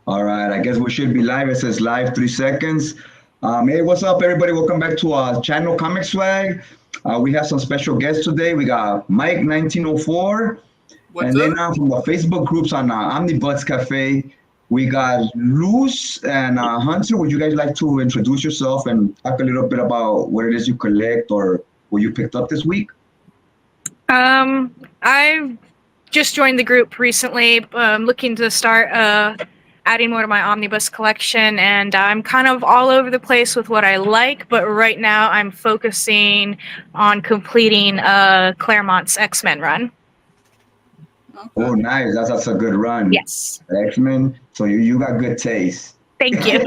All right, I guess we should be live. It says live 3 seconds. Hey, what's up, everybody? Welcome back to our channel, Comic Swag. We have some special guests today. We got Mike 1904, What's and then up? from the Facebook groups on Omnibuds Cafe, we got Luz and Hunter. Would you guys like to introduce yourself and talk a little bit about what it is you collect or what you picked up this week? I've just joined the group recently. Looking to start adding more to my omnibus collection, and I'm kind of all over the place with what I like. But right now, I'm focusing on completing Claremont's X-Men run. Oh, Okay. nice. That's a good run. Yes, X-Men. So you got good taste. thank you.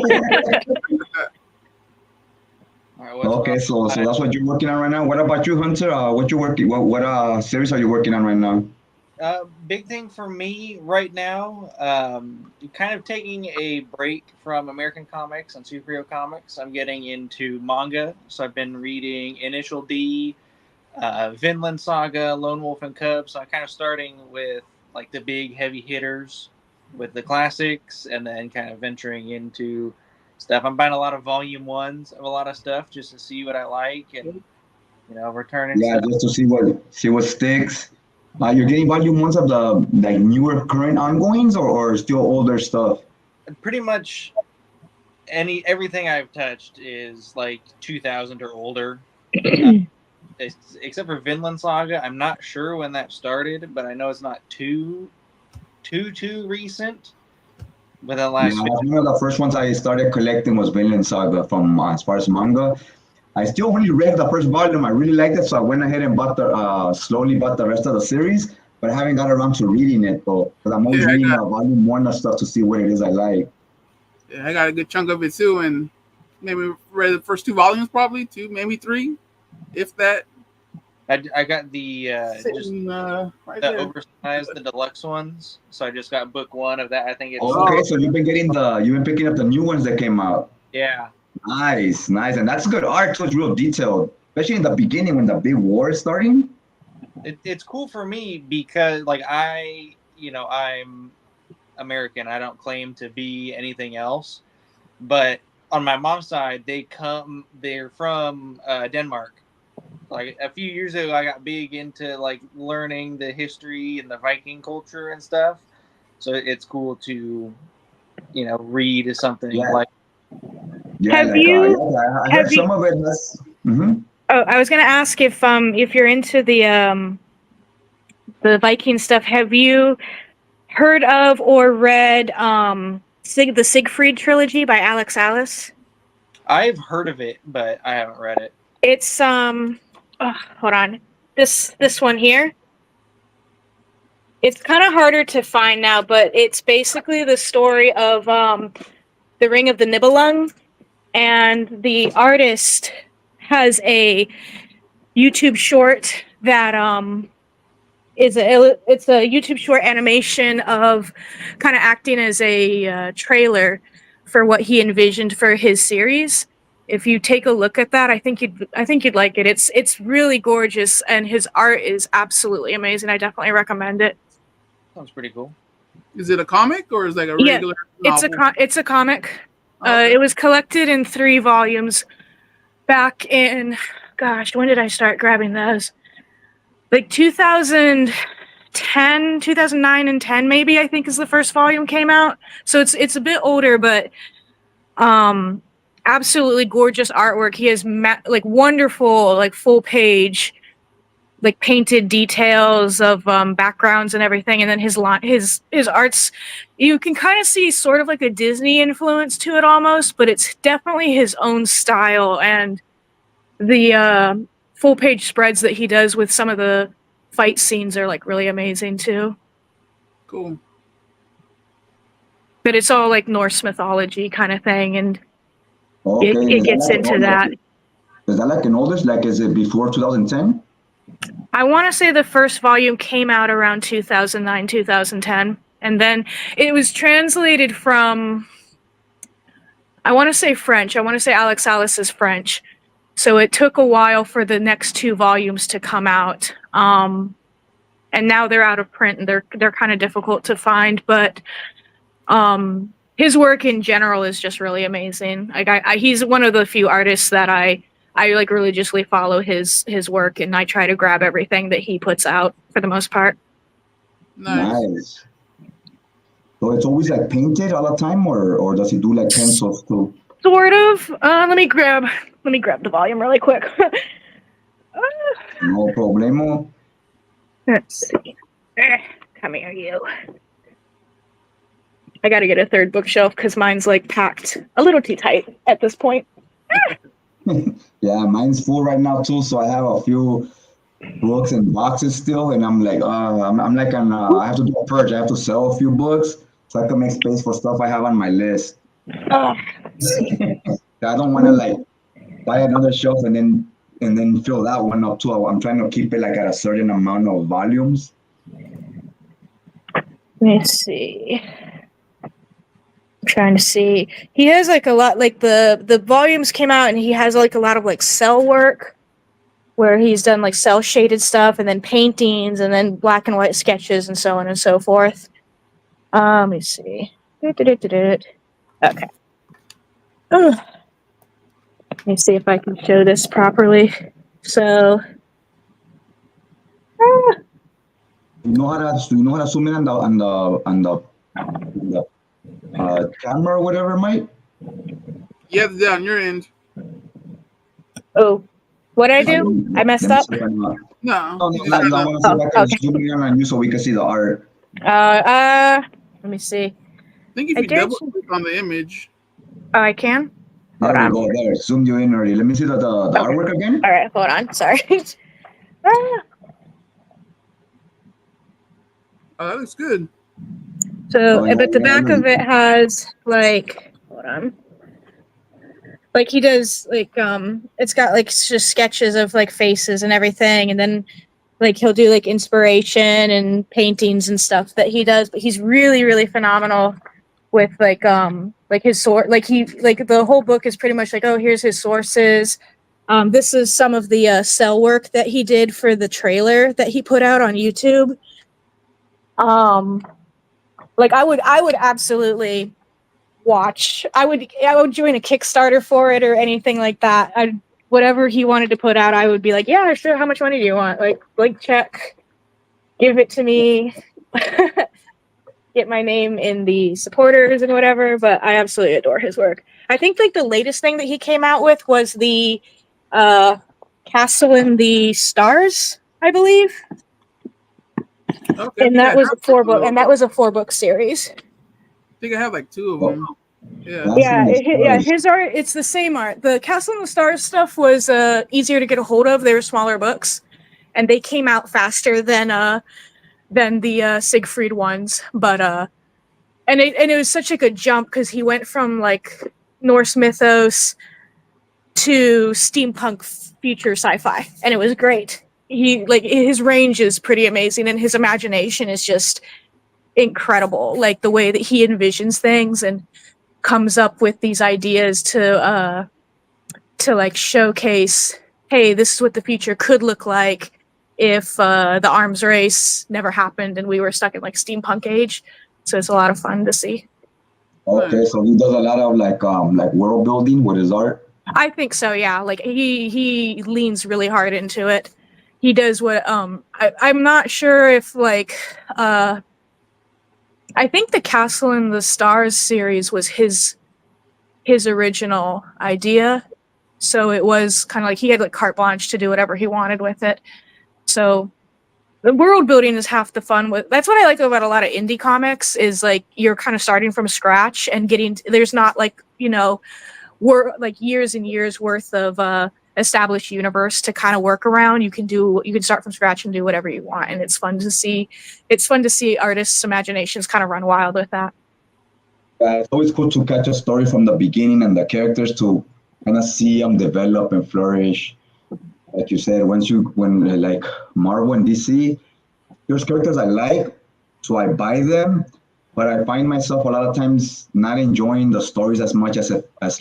All right. What's Okay, up? so that's what you're working on right now. What about you, Hunter? What you working? What series are you working on right now? Big thing for me right now, kind of taking a break from American comics and superhero comics. I'm getting into manga, so I've been reading Initial D, Vinland Saga, Lone Wolf and Cub. So I'm kind of starting with like the big heavy hitters with the classics, and then kind of venturing into stuff. I'm buying a lot of volume ones of a lot of stuff just to see what I like, and returning Yeah, stuff. just to see what sticks. You're getting volume ones of the like newer current ongoings or still older stuff. Pretty much everything I've touched is like 2000 or older. Uh, except for Vinland Saga, I'm not sure when that started, but I know it's not too recent. Within the Yeah, last that's one of the first ones I started collecting was Vinland Saga from as far as manga. I still only read the first volume. I really liked it, so I went ahead and slowly bought the rest of the series. But I haven't got around to reading it though, because I'm always Yeah, reading volume one of stuff to see what it is I like. I got a good chunk of it too, and maybe read the first two volumes, probably two, maybe three, if that. I got the right the there. Oversized, the deluxe ones. So I just got book one of that. I think it's Okay, so you've been picking up the new ones that came out. Yeah. Nice, nice, and that's good art too. It's real detailed, especially in the beginning when the big war is starting. It's cool for me because like I'm American. I don't claim to be anything else, but on my mom's side, they're from Denmark. Like a few years ago, I got big into like learning the history and the Viking culture and stuff. So it's cool to read something Yeah, like. yeah, Have like you yeah, I heard have you? some of it has. Mhm. Oh, I was gonna ask if you're into the Viking stuff. Have you heard of or read the Siegfried trilogy by Alex Alice? I've heard of it, but I haven't read it. It's hold on. This one here. It's kind of harder to find now, but it's basically the story of the Ring of the Nibelung, and the artist has a YouTube short that it's a YouTube short animation of kind of acting as a trailer for what he envisioned for his series. If you take a look at that, I think you'd like it. It's really gorgeous, and his art is absolutely amazing. I definitely recommend it. Sounds pretty cool. Is it a comic or is it like a Yeah, regular novel? it's a comic. Okay. It was collected in 3 volumes back in, gosh, when did I start grabbing those? Like 2010, 2009 and 10 maybe, I think is the first volume came out. So it's a bit older, but absolutely gorgeous artwork. He has like wonderful like full page like painted details of backgrounds and everything, and then his arts, you can kind of see sort of like a Disney influence to it almost, but it's definitely his own style, and the full page spreads that he does with some of the fight scenes are like really amazing too. Cool. But it's all like Norse mythology kind of thing, and Okay, it gets into that. Is that like an oldest? Like, is it before 2010? I want to say the first volume came out around 2009, 2010, and then it was translated from, I want to say French. I want to say Alex Alice is French. So it took a while for the next 2 volumes to come out. And now they're out of print, and they're kind of difficult to find, but his work in general is just really amazing. Like he's one of the few artists that I like religiously follow his work, and I try to grab everything that he puts out for the most part. Nice. So it's always like painted all the time, or does he do like pencils too? Sort of. Let me grab the volume really quick. No problemo. Let's see. Come here, you. I gotta get a third bookshelf because mine's like packed a little too tight at this point. Yeah, mine's full right now too. So I have a few books and boxes still, and I'm like, I'm like I have to do a purge. I have to sell a few books so I can make space for stuff I have on my list. I don't want to like buy another shelf and then fill that one up too. I'm trying to keep it like at a certain amount of volumes. Let me see. I'm trying to see. He has like a lot, like the volumes came out, and he has like a lot of like cell work, where he's done like cell shaded stuff, and then paintings, and then black and white sketches, and so on and so forth. Let me see. Okay. Ugh. Let me see if I can show this properly. So. Do you know how to zoom in on the camera or whatever, Mike? You have to do it on your end. Oh, what did I do? I messed up. No. I want to see if I can zoom in on you so we can see the art. Let me see. I think if you double click on the image. Oh, I can? There we go. There, zoomed you in already. Let me see the artwork again. All right, hold on. Sorry. Oh, that looks good. So, but the back of it has like, hold on. Like he does like it's got like just sketches of like faces and everything, and then like he'll do like inspiration and paintings and stuff that he does. But he's really, really phenomenal with like his source. Like the whole book is pretty much like, oh, here's his sources. This is some of the cell work that he did for the trailer that he put out on YouTube. Like I would absolutely watch. I would join a Kickstarter for it or anything like that. Whatever he wanted to put out, I would be like, yeah, sure. How much money do you want? Like check, give it to me. Get my name in the supporters and whatever. But I absolutely adore his work. I think like the latest thing that he came out with was the Castle in the Stars, I believe. Okay, And that was a 4-book series. I think I have like 2 of them. Yeah, his art, it's the same art. The Castle in the Stars stuff was easier to get a hold of. They were smaller books, and they came out faster than the Siegfried ones. But and it was such a good jump because he went from like Norse mythos to steampunk future sci-fi, and it was great. His range is pretty amazing, and his imagination is just incredible. Like the way that he envisions things and comes up with these ideas to like showcase, hey, this is what the future could look like if the arms race never happened and we were stuck in like steampunk age. So it's a lot of fun to see. Okay, so he does a lot of like world building with his art. I think so, yeah. Like he leans really hard into it. He does what I'm not sure if like I think the Castle in the Stars series was his original idea. So it was kind of like he had like carte blanche to do whatever he wanted with it. So the world building is half the fun. That's what I like about a lot of indie comics is like you're kind of starting from scratch and there's not like, like years and years worth of established universe to kind of work around. You can start from scratch and do whatever you want, and it's fun to see artists' imaginations kind of run wild with that. It's always cool to catch a story from the beginning and the characters to kind of see them develop and flourish. Like you said, when like Marvel and DC, there's characters I like, so I buy them, but I find myself a lot of times not enjoying the stories as much as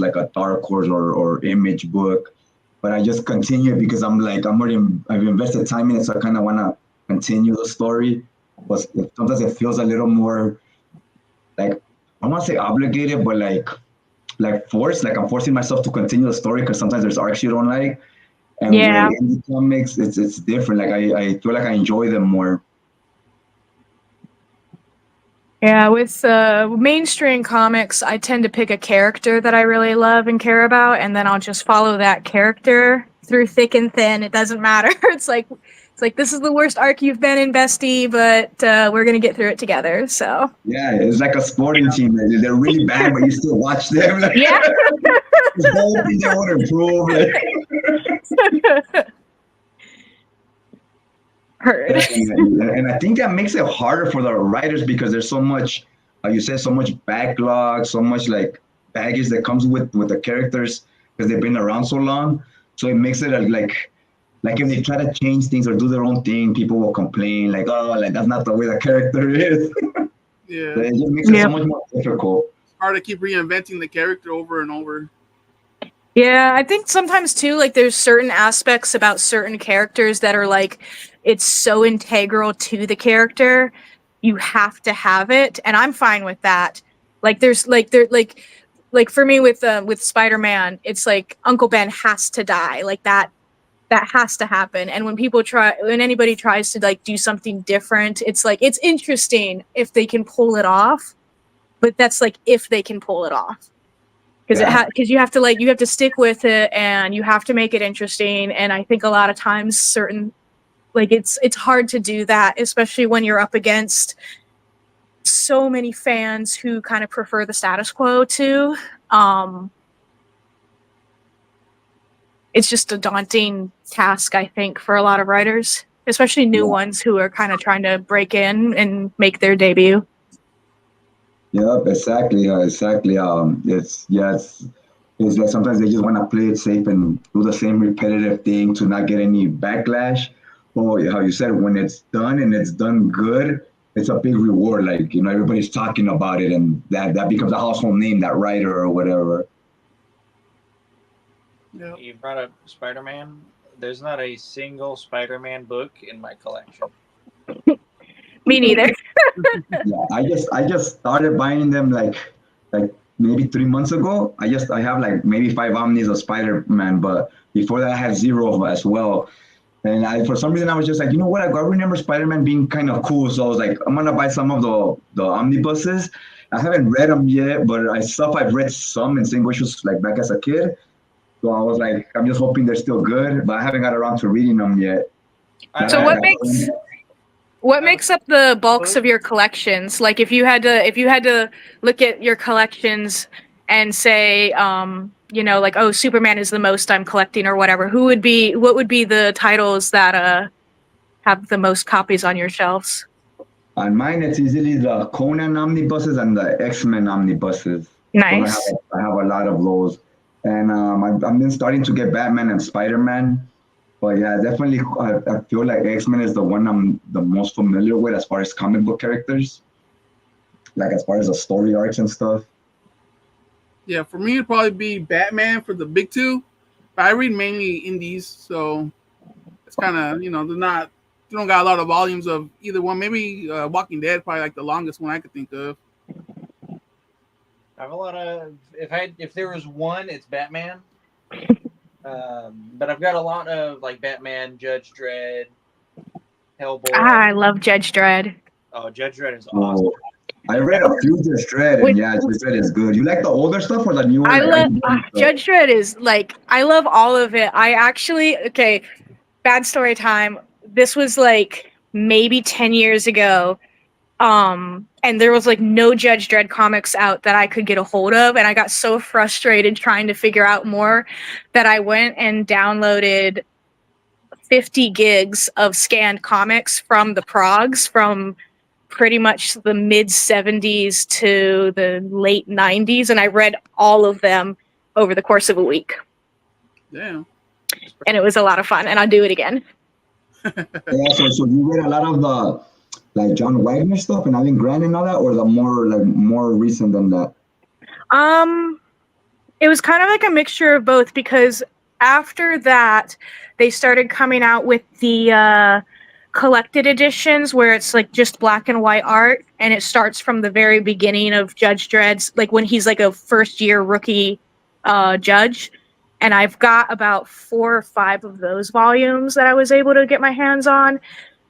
like a Dark Horse or Image book. But I just continue because I've invested time in it, so I kind of want to continue the story. But sometimes it feels a little more like I want to say obligated, but like forced. Like I'm forcing myself to continue the story because sometimes there's arcs you don't like. And Yeah. with indie comics, it's different. Like I feel like I enjoy them more. Yeah, with mainstream comics, I tend to pick a character that I really love and care about, and then I'll just follow that character through thick and thin. It doesn't matter. It's like this is the worst arc you've been in, bestie, but we're gonna get through it together. So Yeah, it's like a sporting team. Like, they're really bad, but you still watch them. Like, yeah. just hoping they would improve. Like, Heard. and I think that makes it harder for the writers because there's so much, like you said, so much backlog, so much like baggage that comes with the characters because they've been around so long. So it makes it like if they try to change things or do their own thing, people will complain like, oh, like that's not the way the character is. Yeah. So it just makes it so much more difficult. It's hard to keep reinventing the character over and over. Yeah, I think sometimes too, like there's certain aspects about certain characters that are like, it's so integral to the character, you have to have it, and I'm fine with that. Like there's like for me with Spider-Man, it's like Uncle Ben has to die, like that has to happen. And when anybody tries to like do something different, it's like it's interesting if they can pull it off, but that's like if they can pull it off. Because because you have to stick with it and you have to make it interesting. And I think a lot of times it's hard to do that, especially when you're up against so many fans who kind of prefer the status quo too. It's just a daunting task, I think, for a lot of writers, especially new ones who are kind of trying to break in and make their debut. Yep, exactly, exactly. It's like sometimes they just want to play it safe and do the same repetitive thing to not get any backlash. Or how you said, when it's done and it's done good, it's a big reward. Like everybody's talking about it, and that becomes a household name, that writer or whatever. Yeah. You brought up Spider-Man. There's not a single Spider-Man book in my collection. Me neither. Yeah, I just started buying them like maybe 3 months ago. I have like maybe 5 omnis of Spider-Man, but before that I had zero of them as well. And for some reason I was just like, you know what? I remember Spider-Man being kind of cool, so I was like, I'm gonna buy some of the omnibuses. I haven't read them yet, but I've read some in single issues like back as a kid. So I was like, I'm just hoping they're still good, but I haven't got around to reading them yet. So what makes up the bulks of your collections? Like if you had to look at your collections and say, like, oh, Superman is the most I'm collecting or whatever, what would be the titles that have the most copies on your shelves? On mine, it's easily the Conan omnibuses and the X-Men omnibuses. Nice. So I have a lot of those. And I've been starting to get Batman and Spider-Man. But yeah, definitely, I feel like X-Men is the one I'm the most familiar with as far as comic book characters. Like as far as the story arcs and stuff. Yeah, for me it'd probably be Batman for the big two. But I read mainly indies, so it's kind of they don't got a lot of volumes of either one. Maybe Walking Dead, probably like the longest one I could think of. I have a lot of if there was one, it's Batman. But I've got a lot of like Batman, Judge Dredd, Hellboy. I love Judge Dredd. Oh, Judge Dredd is awesome. I read a few Judge Dredd, and yeah, Judge Dredd is good. You like the older stuff or the newer? I love Judge Dredd is like I love all of it. I actually bad story time. This was like maybe 10 years ago. And there was like no Judge Dredd comics out that I could get a hold of, and I got so frustrated trying to figure out more that I went and downloaded 50 gigs of scanned comics from the progs from pretty much the mid 70s to the late 90s, and I read all of them over the course of a week. Damn. And it was a lot of fun, and I'll do it again. Yeah, so you read a lot of the like John Wagner stuff and Alan Grant and all that, or the more recent than that? It was kind of like a mixture of both, because after that they started coming out with the collected editions where it's like just black and white art, and it starts from the very beginning of Judge Dredd's, like when he's like a first year rookie judge. And I've got about 4 or 5 of those volumes that I was able to get my hands on.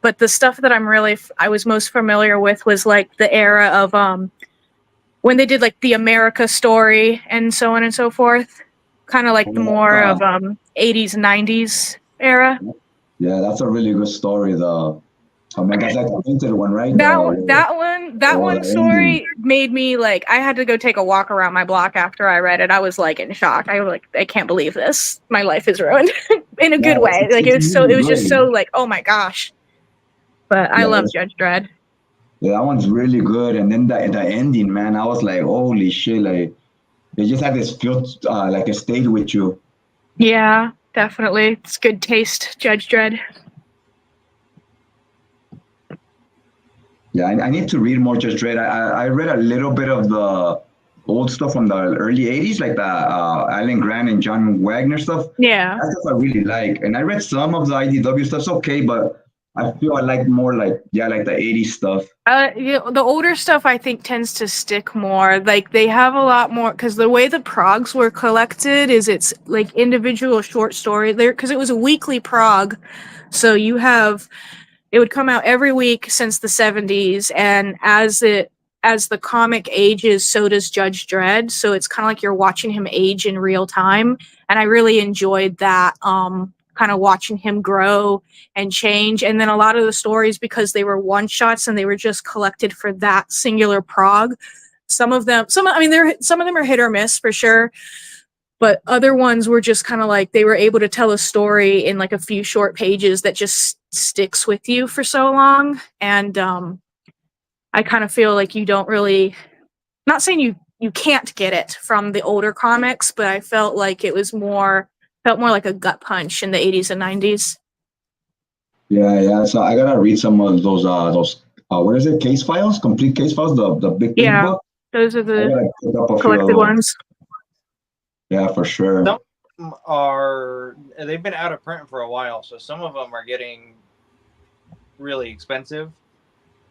But the stuff that I was most familiar with was like the era of when they did like the America story and so on and so forth. Kind of like the more of 80s, 90s era. Yeah, that's a really good story. The Manga Swag, the painted one, right? That one story made me like, I had to go take a walk around my block after I read it. I was like in shock. I was like, I can't believe this. My life is ruined in a good way. Like it was just so like, oh my gosh. But I love Judge Dredd. Yeah, that one's really good. And then the ending, man, I was like, holy shit! Like they just had this feel, like it stayed with you. Yeah, definitely. It's good taste, Judge Dredd. Yeah, I need to read more Judge Dredd. I read a little bit of the old stuff from the early 80s, like the Alan Grant and John Wagner stuff. Yeah. That stuff I really like. And I read some of the IDW stuff's okay, but I feel I like more like the 80s stuff. The older stuff I think tends to stick more. Like they have a lot more, because the way the progs were collected is it's like individual short story there, because it was a weekly prog. So it would come out every week since the 70s, and as the comic ages, so does Judge Dredd. So it's kind of like you're watching him age in real time, and I really enjoyed that. Kind of watching him grow and change. And then a lot of the stories, because they were one shots and they were just collected for that singular prog, some of them are hit or miss for sure, but other ones were just kind of like they were able to tell a story in like a few short pages that just sticks with you for so long. And I kind of feel like you don't really, not saying you can't get it from the older comics, but I felt like it was felt more like a gut punch in the 80s and 90s. Yeah. So I gotta read some of those what is it? Case files, complete case files, the big book. Those are the collected ones. Yeah, for sure. They've been out of print for a while, so some of them are getting really expensive.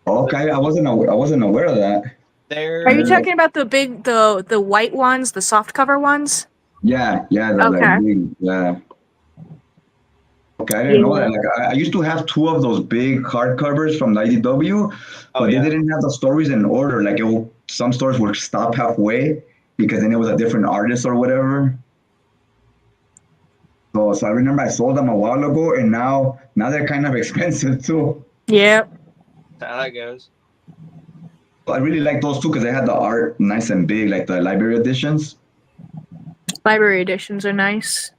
Okay, I wasn't aware of that. Are you talking about the white ones, the soft cover ones? Yeah. Okay. Yeah. Okay, I didn't know that. Like I used to have 2 of those big hardcovers from the IDW, but they didn't have the stories in order. Like some stories would stop halfway because then it was a different artist or whatever. So I remember I sold them a while ago, and now they're kind of expensive too. Yep. That's how that goes. I really like those too because they had the art nice and big, like the library editions. Library editions are nice.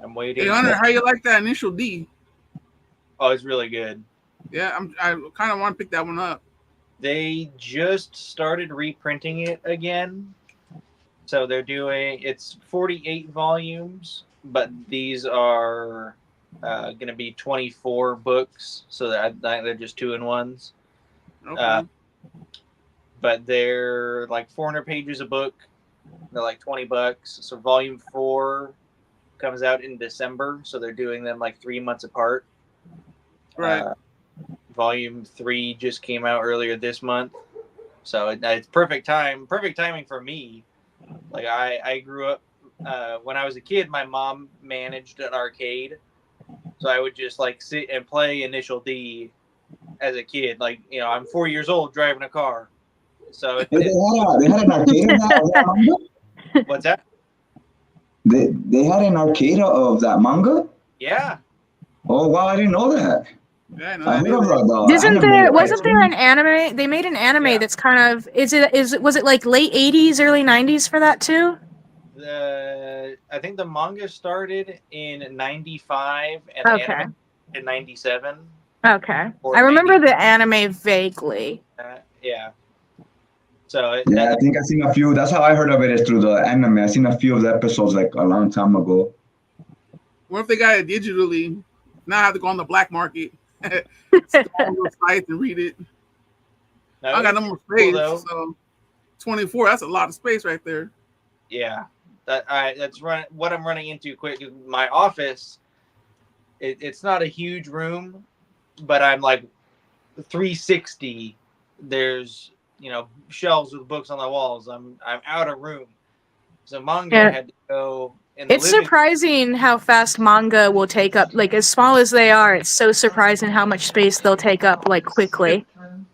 I'm waiting. Hey, Hunter, how you like that Initial D? Oh, it's really good. Yeah, I kind of want to pick that one up. They just started reprinting it again. So it's 48 volumes, but these are going to be 24 books. So they're just 2-in-1s. Okay. But they're like 400 pages a book. They're like $20. So volume 4 comes out in December. So they're doing them like 3 months apart. Right. Volume 3 just came out earlier this month. So it's perfect timing for me. Like I grew up, when I was a kid, my mom managed an arcade. So I would just like sit and play Initial D as a kid. Like, I'm 4 years old driving a car. So they had an arcade of that manga? What's that? They had an arcade of that manga? Yeah. Oh wow, I didn't know that. Yeah, no, wasn't there an anime? They made an anime that's kind of was it like late 80s, early 90s for that too? I think the manga started in 95 and the anime in 97. Okay. I remember the anime vaguely. Yeah. So I think I've seen a few. That's how I heard of it, is through the anime. I've seen a few of the episodes like a long time ago. What if they got it digitally? Now I have to go on the black market, on the site and read it. No, I got no more space, cool, so 24. That's a lot of space right there. Yeah, that's what I'm running into quick. My office it's not a huge room, but I'm like 360. There's shelves with books on the walls. I'm out of room. So manga Yeah. had to go in the It's living. surprising how fast manga will take up. Like, as small as they are, it's so surprising how much space they'll take up, like, quickly.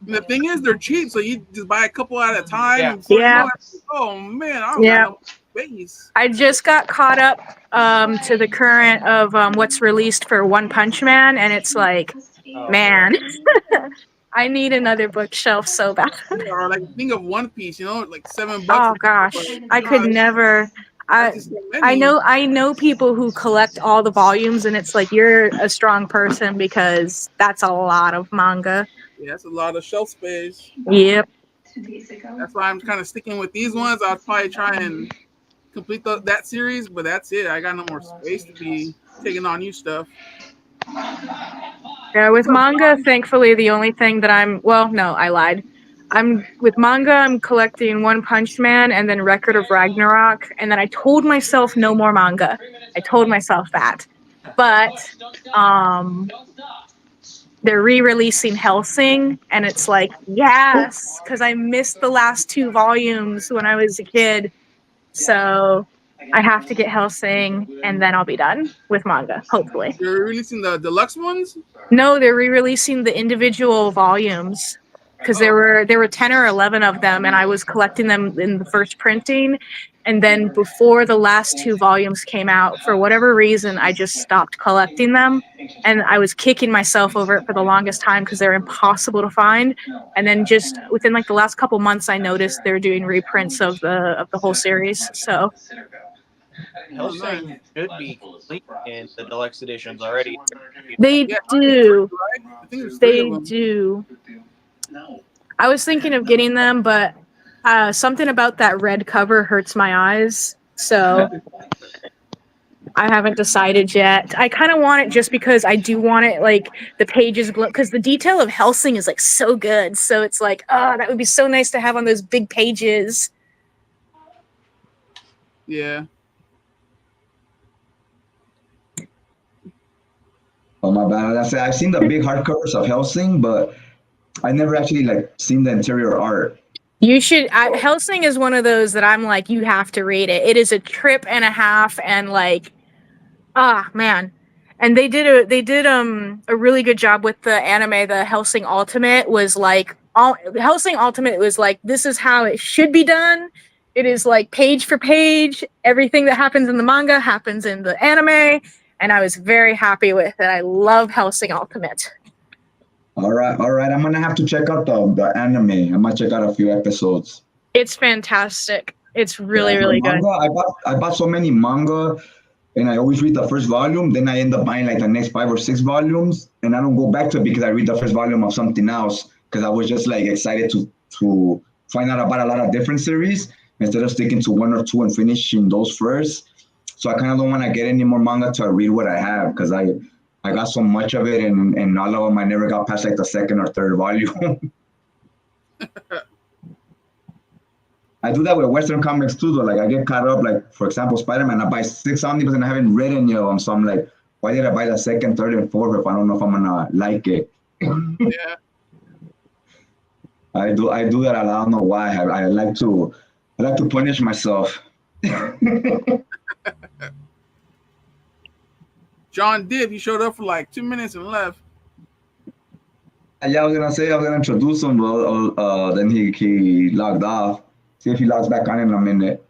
And the thing is, they're cheap, so you just buy a couple at a time. Yeah. And before you Yeah. know it, oh man, I don't Yeah. got no space. I just got caught up to the current of what's released for One Punch Man, and it's like, Oh, man, I need another bookshelf so bad. Or like think of One Piece, like $7. Oh gosh, I could never. That's I just so many. I know people who collect all the volumes, and it's like, you're a strong person because that's a lot of manga. Yeah, that's a lot of shelf space. Yep. That's why I'm kind of sticking with these ones. I'll probably try and complete that series, but that's it. I got no more space to be taking on new stuff. Yeah, with manga, thankfully, the only thing that no, I lied. With manga, I'm collecting One Punch Man and then Record of Ragnarok, and then I told myself no more manga. I told myself that. But they're re-releasing Hellsing, and it's like, yes, because I missed the last 2 volumes when I was a kid. So I have to get Hellsing, and then I'll be done with manga, hopefully. You're releasing the deluxe ones? No, they're re-releasing the individual volumes because there were 10 or 11 of them, and I was collecting them in the first printing, and then before the last 2 volumes came out, for whatever reason, I just stopped collecting them, and I was kicking myself over it for the longest time because they're impossible to find. And then just within like the last couple months, I noticed they're doing reprints of the whole series. So Hellsing should be complete in the deluxe editions already. they Yeah, do. I think there's 3 of They them. do. I was thinking of getting them, but something about that red cover hurts my eyes, so I haven't decided yet. I kind of want it just because I do want it, like, the pages glow, because the detail of Hellsing is, like, so good, so it's like, oh, that would be so nice to have on those big pages. Yeah. Oh my bad. I said I've seen the big hardcovers of Hellsing, but I never actually seen the interior art. You should. Hellsing is one of those that I'm like, you have to read it. It is a trip and a half, and like, man. And they did a really good job with the anime. The Hellsing Ultimate was like, Hellsing Ultimate was like, this is how it should be done. It is like page for page. Everything that happens in the manga happens in the anime, and I was very happy with it. I love Hellsing Ultimate. All right. I'm gonna have to check out the anime. I might check out a few episodes. It's fantastic. It's really, really good. I bought so many manga, and I always read the first volume. Then I end up buying like the next 5 or 6 volumes, and I don't go back to it because I read the first volume of something else because I was just like excited to find out about a lot of different series instead of sticking to 1 or 2 and finishing those first. So I kind of don't want to get any more manga to read what I have because I got so much of it, and all of them I never got past like the 2nd or 3rd volume. I do that with Western comics too, though. Like I get caught up, like for example, Spider-Man. I buy 6 omnibus and I haven't read any of them, so I'm like, why did I buy the 2nd, 3rd, and 4th if I don't know if I'm gonna like it? Yeah. I do that. I don't know why. I like to punish myself. John Dibb, he showed up for like 2 minutes and left. Yeah, I was gonna introduce him, but then he logged off. See if he logs back on in a minute.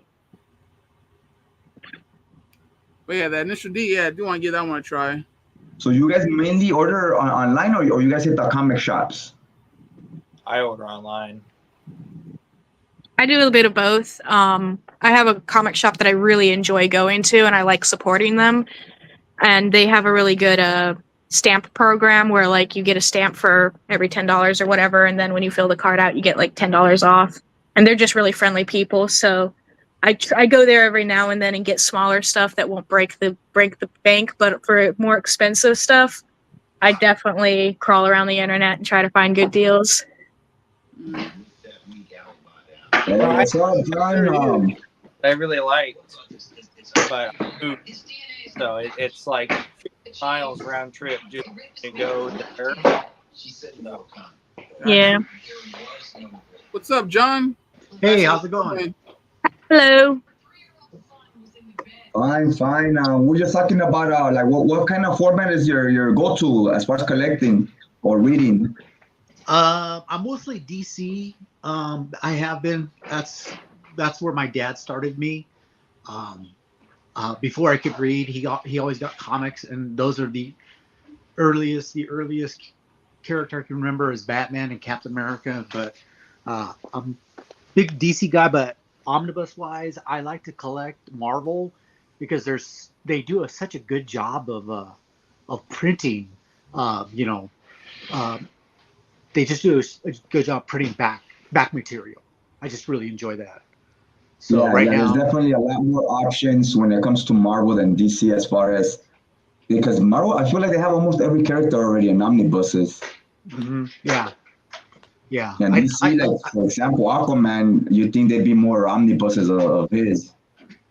But yeah, the initial D, I do want to give that one a try. So you guys mainly order online, or you guys hit the comic shops? I order online. I do a little bit of both. I have a comic shop that I really enjoy going to, and I like supporting them. And they have a really good stamp program where like you get a stamp for every $10 or whatever, and then when you fill the card out, you get like $10 off. And they're just really friendly people, so I go there every now and then and get smaller stuff that won't break the bank. But for more expensive stuff, I definitely crawl around the internet and try to find good deals. Yeah, it's all done. I really liked, but so it's like miles round trip just to go there. So, Yeah. What's up, John? Hey, how's it going? Hello. Fine, fine. We're just talking about like what kind of format is your go-to as far as collecting or reading? I'm mostly DC. I have been. That's where my dad started me. Um, before I could read, he always got comics, and those are the earliest character I can remember is Batman and Captain America. But I'm a big DC guy. But omnibus wise, I like to collect Marvel because they do such a good job of printing. You know. Um, they just do a good job printing back material. I just really enjoy that. So Yeah, right yeah. There's now, definitely a lot more options when it comes to Marvel than DC as far as because Marvel, I feel like they have almost every character already in omnibuses. yeah, yeah, And DC, like for example, Aquaman, you think they'd be more omnibuses of his.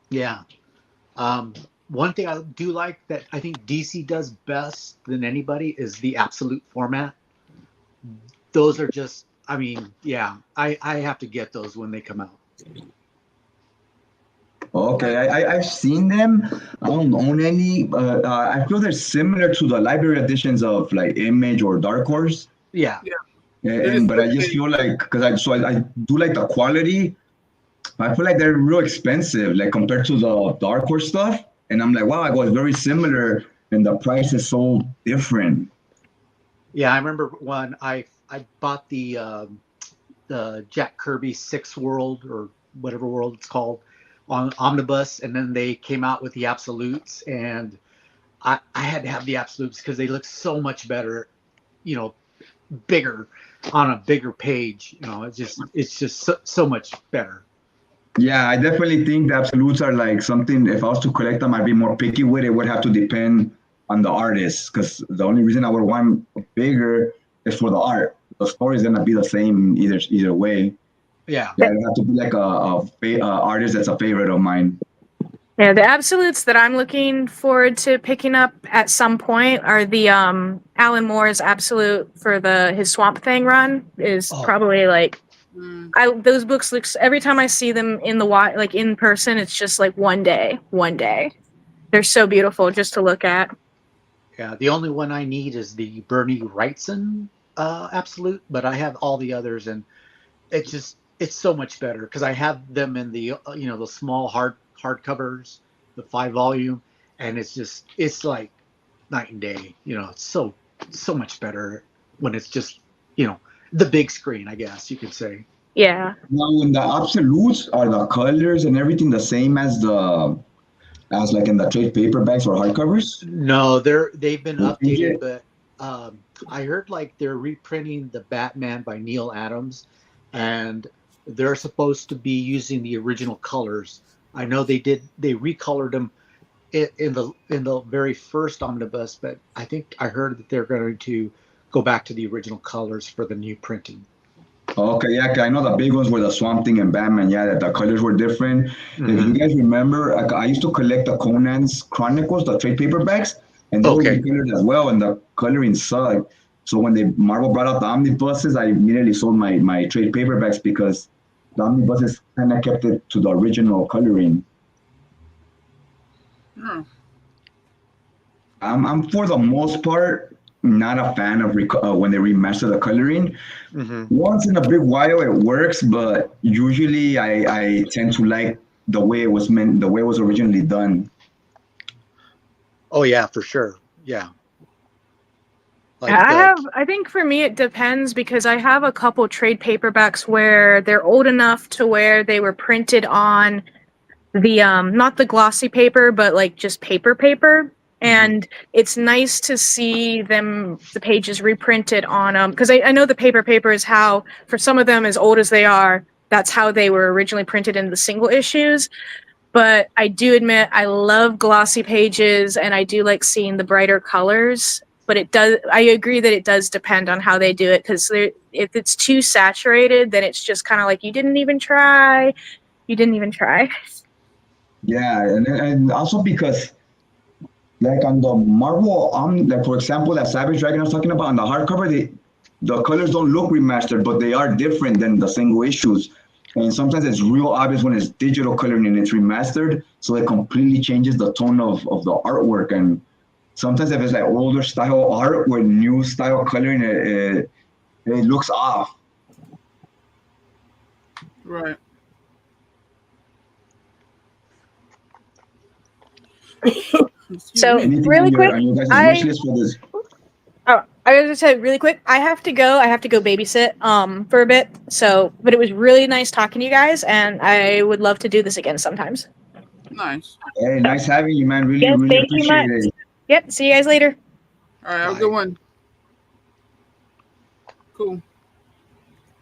yeah. One thing I do like that I think DC does best than anybody is the absolute format. Those are just, I mean, yeah, I have to get those when they come out. Okay, I've seen them. I don't own any, but I feel they're similar to the library editions of like Image or Dark Horse. Yeah, And but I just feel like because I do like the quality. I feel like they're real expensive, like compared to the Dark Horse stuff. And I'm like, wow, I go, it's very similar, and the price is so different. yeah. I remember when I bought the Jack Kirby Six World or whatever world it's called on omnibus, and then they came out with the absolutes, and I had to have the absolutes because they look so much better, you know, bigger on a bigger page. You know, it's just so much better. Yeah, I definitely think the absolutes are like something. If I was to collect them, I'd be more picky with it. Would have to depend on the artist because the only reason I would want bigger is for the art. The story is gonna be the same either way. Yeah, Yeah, it have to be like a artist that's a favorite of mine. Yeah, the absolutes that I'm looking forward to picking up at some point are the Alan Moore's absolute for his Swamp Thing run is Oh. probably like those books looks every time I see them in the like in person, it's just like one day. They're so beautiful just to look at. yeah. The only one I need is the Bernie Wrightson absolute, but I have all the others, and it's so much better because I have them in the the small hardcovers, the 5 volume, and it's like night and day. You know, it's so much better when it's just the big screen. I guess you could say. Yeah. Now, in the absolutes, are the colors and everything the same as like in the trade paperbacks or hardcovers? No, they've been They change updated, it? but I heard like they're reprinting the Batman by Neil Adams, and they're supposed to be using the original colors. I know they recolored them in the very first omnibus, but I think I heard that they're going to go back to the original colors for the new printing. Okay, yeah, 'cause I know the big ones were the Swamp Thing and Batman. Yeah, that the colors were different. If you guys remember, I used to collect the Conan's Chronicles, the trade paperbacks, and they were Okay. recolored as well, and the coloring sucked. So when Marvel brought out the omnibuses, I immediately sold my trade paperbacks because the omnibuses kind of kept it to the original coloring. Oh, I'm for the most part not a fan of when they remaster the coloring. Once in a big while it works, but usually I tend to like the way it was meant, the way it was originally done. Oh yeah, for sure. Yeah. Like I think for me it depends because I have a couple trade paperbacks where they're old enough to where they were printed on the not the glossy paper but like just paper and it's nice to see the pages reprinted on because I know the paper is how for some of them as old as they are that's how they were originally printed in the single issues. But I do admit I love glossy pages and I do like seeing the brighter colors. But I agree that it does depend on how they do it because if it's too saturated, then it's just kind of like you didn't even try. You didn't even try. Yeah, and also because like on the Marvel, like for example, that Savage Dragon I was talking about on the hardcover, the colors don't look remastered, but they are different than the single issues. And sometimes it's real obvious when it's digital coloring and it's remastered, so it completely changes the tone of the artwork. And sometimes if it's like older style art with new style coloring, it looks off. Right. So Anything really quick, on your guys' wish I list for this? I was gonna say really quick. I have to go. I have to go babysit for a bit. So, but it was really nice talking to you guys, and I would love to do this again sometimes. Nice. Hey, nice having you, man. Really, Yes, really thank you appreciate much. it. Yep. See you guys later. All right, have a Bye. good one. Cool.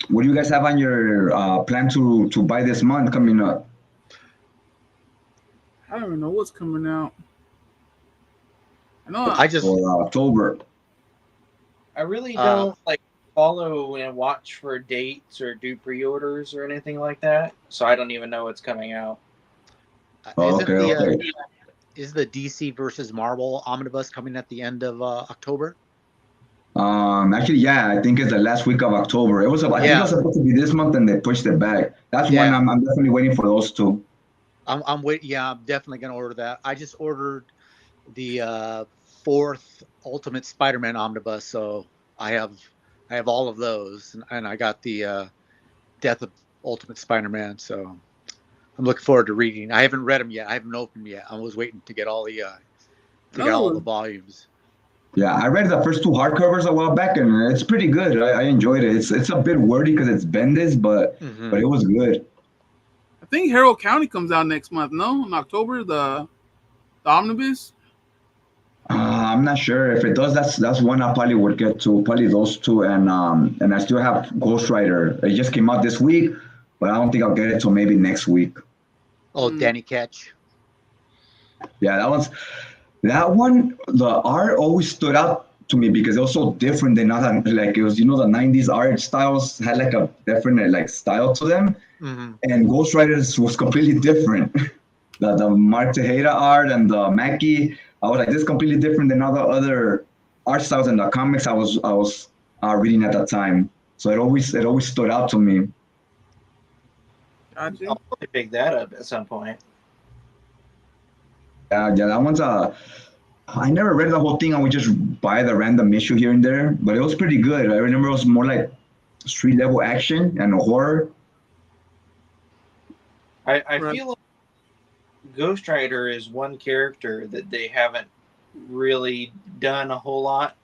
What do you guys have on your plan to buy this month coming up? I don't even know what's coming out. I know. I just For October. I really Uh, don't like follow and watch for dates or do pre-orders or anything like that, so I don't even know what's coming out. Oh, isn't okay, the okay. is the DC versus Marvel omnibus coming at the end of October? Actually, yeah, I think it's the last week of October. I think it Yeah, was supposed to be this month, and they pushed it back. That's one yeah. I'm definitely waiting for those two. I'm wait. Yeah, I'm definitely gonna order that. I just ordered the fourth Ultimate Spider-Man omnibus, so I have all of those, and I got the Death of Ultimate Spider-Man. So I'm looking forward to reading. I haven't read them yet. I haven't opened them yet. I was waiting to get all the Another one. volumes. Yeah, I read the first two hardcovers a while back, and it's pretty good. I enjoyed it. It's a bit wordy because it's Bendis, but it was good. I think Herald County comes out next month. No, in October, the omnibus. I'm not sure if it does. That's one I probably would get to. Probably those two, and I still have Ghost Rider. It just came out this week, but I don't think I'll get it till maybe next week. Oh, Danny Ketch. Yeah, that one. The art always stood out to me because it was so different than other, like it was, the 90s art styles had like a different like style to them, and Ghost Riders was completely different. The Mark Tejeda art and the Mackie, I was like, this is completely different than other art styles in the comics I was reading at that time. So it always stood out to me. Gotcha. I'll probably pick that up at some point. Yeah, that one's I never read the whole thing. I would just buy the random issue here and there, but it was pretty good. I remember it was more like street level action and horror. I Right. feel like Ghost Rider is one character that they haven't really done a whole lot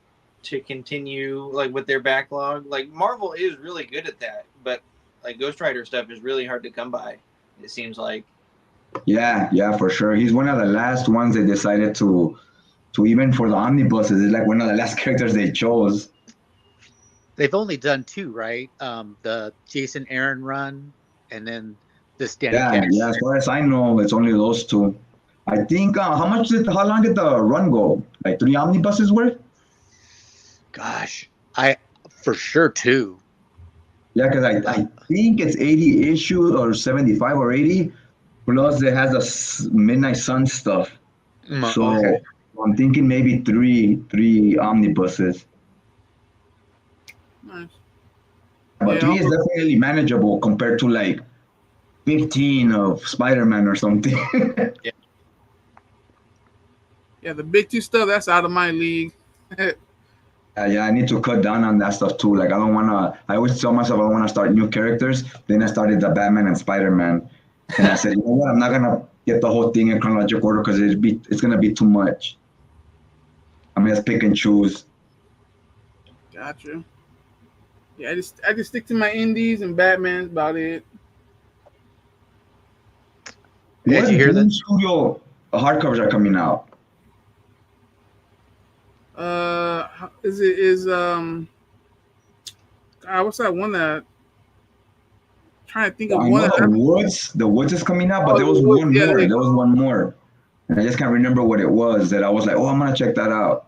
to continue like with their backlog. Like Marvel is really good at that, but like Ghost Rider stuff is really hard to come by. It seems like. Yeah, for sure. He's one of the last ones they decided to even for the omnibuses. It's like one of the last characters they chose. They've only done two, right? The Jason Aaron run, and then this Danny Ketch. Yeah. As far as I know, it's only those two. I think how long did the run go? Like 3 omnibuses worth? Gosh, I for sure two. Yeah, because I think it's 80 issues or 75 or 80. Plus, it has the Midnight Sun stuff. So Okay. I'm thinking maybe three omnibuses. Nice. But Yeah, 3 is definitely manageable compared to like 15 of Spider-Man or something. Yeah, the big two stuff, that's out of my league. Yeah, I need to cut down on that stuff too. Like I always tell myself I don't want to start new characters. Then I started the Batman and Spider-Man. And I said, you know what, I'm not gonna get the whole thing in chronological order because it's gonna be too much. I'm gonna pick and choose. Gotcha. Yeah, I just stick to my indies and Batman's about it. Yeah, What did you hear Boom that? Studio hardcovers are coming out? What's that one that? Trying to think of I one know that. the Woods is coming out, but Oh, there was The Woods, one yeah, more. there you There was go. one more, and I just can't remember what it was. That I was like, oh, I'm gonna check that out.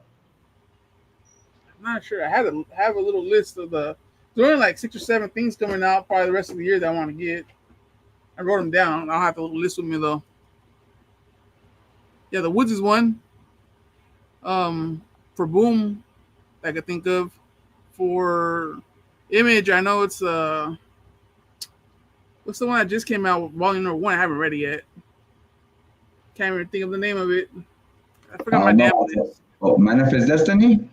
I'm not sure. I have a little list of there's only like 6 or 7 things coming out probably the rest of the year that I want to get. I wrote them down. I don't have the little list with me though. Yeah, The Woods is one. For Boom, I could think of. For Image, I know it's what's the one that just came out? Volume number 1. I haven't read it yet. Can't even think of the name of it. I forgot my damn No, list. Manifest Destiny.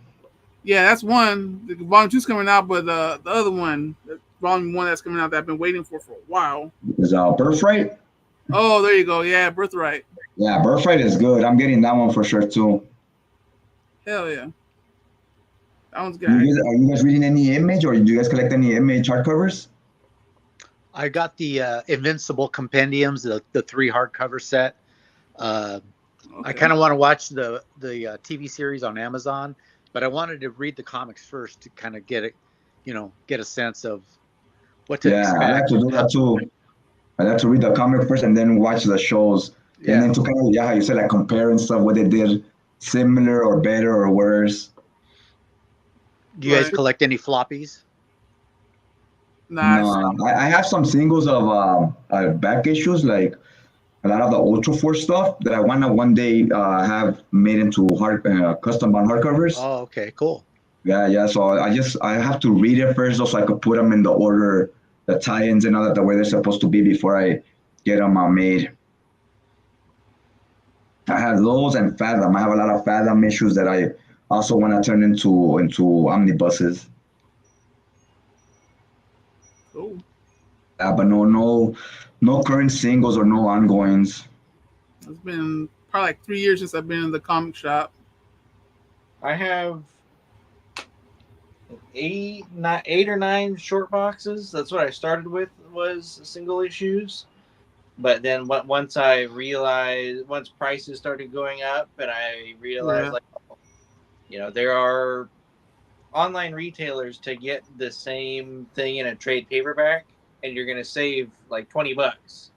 Yeah, that's one. The volume 2's coming out, but the other one, the volume 1 that's coming out that I've been waiting for a while. Is Birthright. Oh, there you go. Yeah, Birthright. Yeah, Birthright is good. I'm getting that one for sure too. Hell yeah. That one's good. Are you guys reading any Image, or do you guys collect any Image hardcovers? I got the Invincible Compendiums, the 3 hardcover set. I kind of want to watch the TV series on Amazon, but I wanted to read the comics first to kind of get it, get a sense of what to expect. I like to do that too. I like to read the comic first and then watch the shows, and then to kind of how you said, like, compare and stuff, what they did similar or better or worse. Do you guys collect any floppies? Nah, No, I have some singles of back issues, like a lot of the Ultra Force stuff that I want to one day have made into custom bound hardcovers. Oh, okay, cool. Yeah. So I have to read it first, so I could put them in the order, the tie-ins and all that, the way they're supposed to be before I get them made. I have those and Fathom. I have a lot of Fathom issues that I also want to turn into omnibuses. cool. But no current singles or no ongoings. It's been probably like 3 years since I've been in the comic shop. I have eight or nine short boxes. That's what I started with, was single issues. But then once prices started going up, and I realized there are online retailers to get the same thing in a trade paperback, and you're gonna save like $20.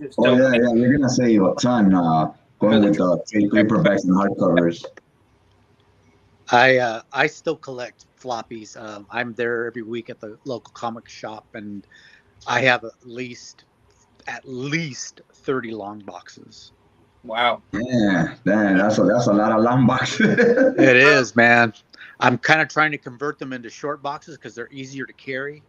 You're gonna save a ton going with the trade paperbacks and hardcovers. I still collect floppies. I'm there every week at the local comic shop, and I have at least 30 long boxes. Wow. Yeah, that's a lot of long boxes. It is, man. I'm kind of trying to convert them into short boxes because they're easier to carry.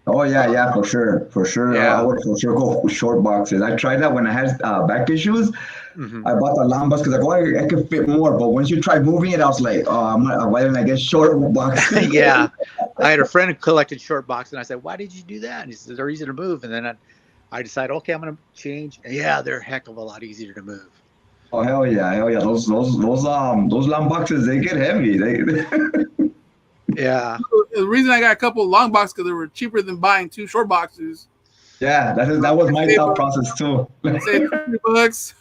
Oh yeah, for sure. Yeah. I would for sure go with short boxes. I tried that when I had back issues. Mm-hmm. I bought the long box because I could fit more. But once you try moving it, I was like, why didn't I get short boxes? Yeah, I had a friend who collected short boxes, and I said, "Why did you do that?" And he said, "They're easy to move." And then I decided, okay, I'm going to change. And yeah, they're a heck of a lot easier to move. Oh hell yeah! Those long boxes, they get heavy. Yeah. The reason I got a couple of long boxes because they were cheaper than buying 2 short boxes. Yeah, that was my thought process too. Saved $50.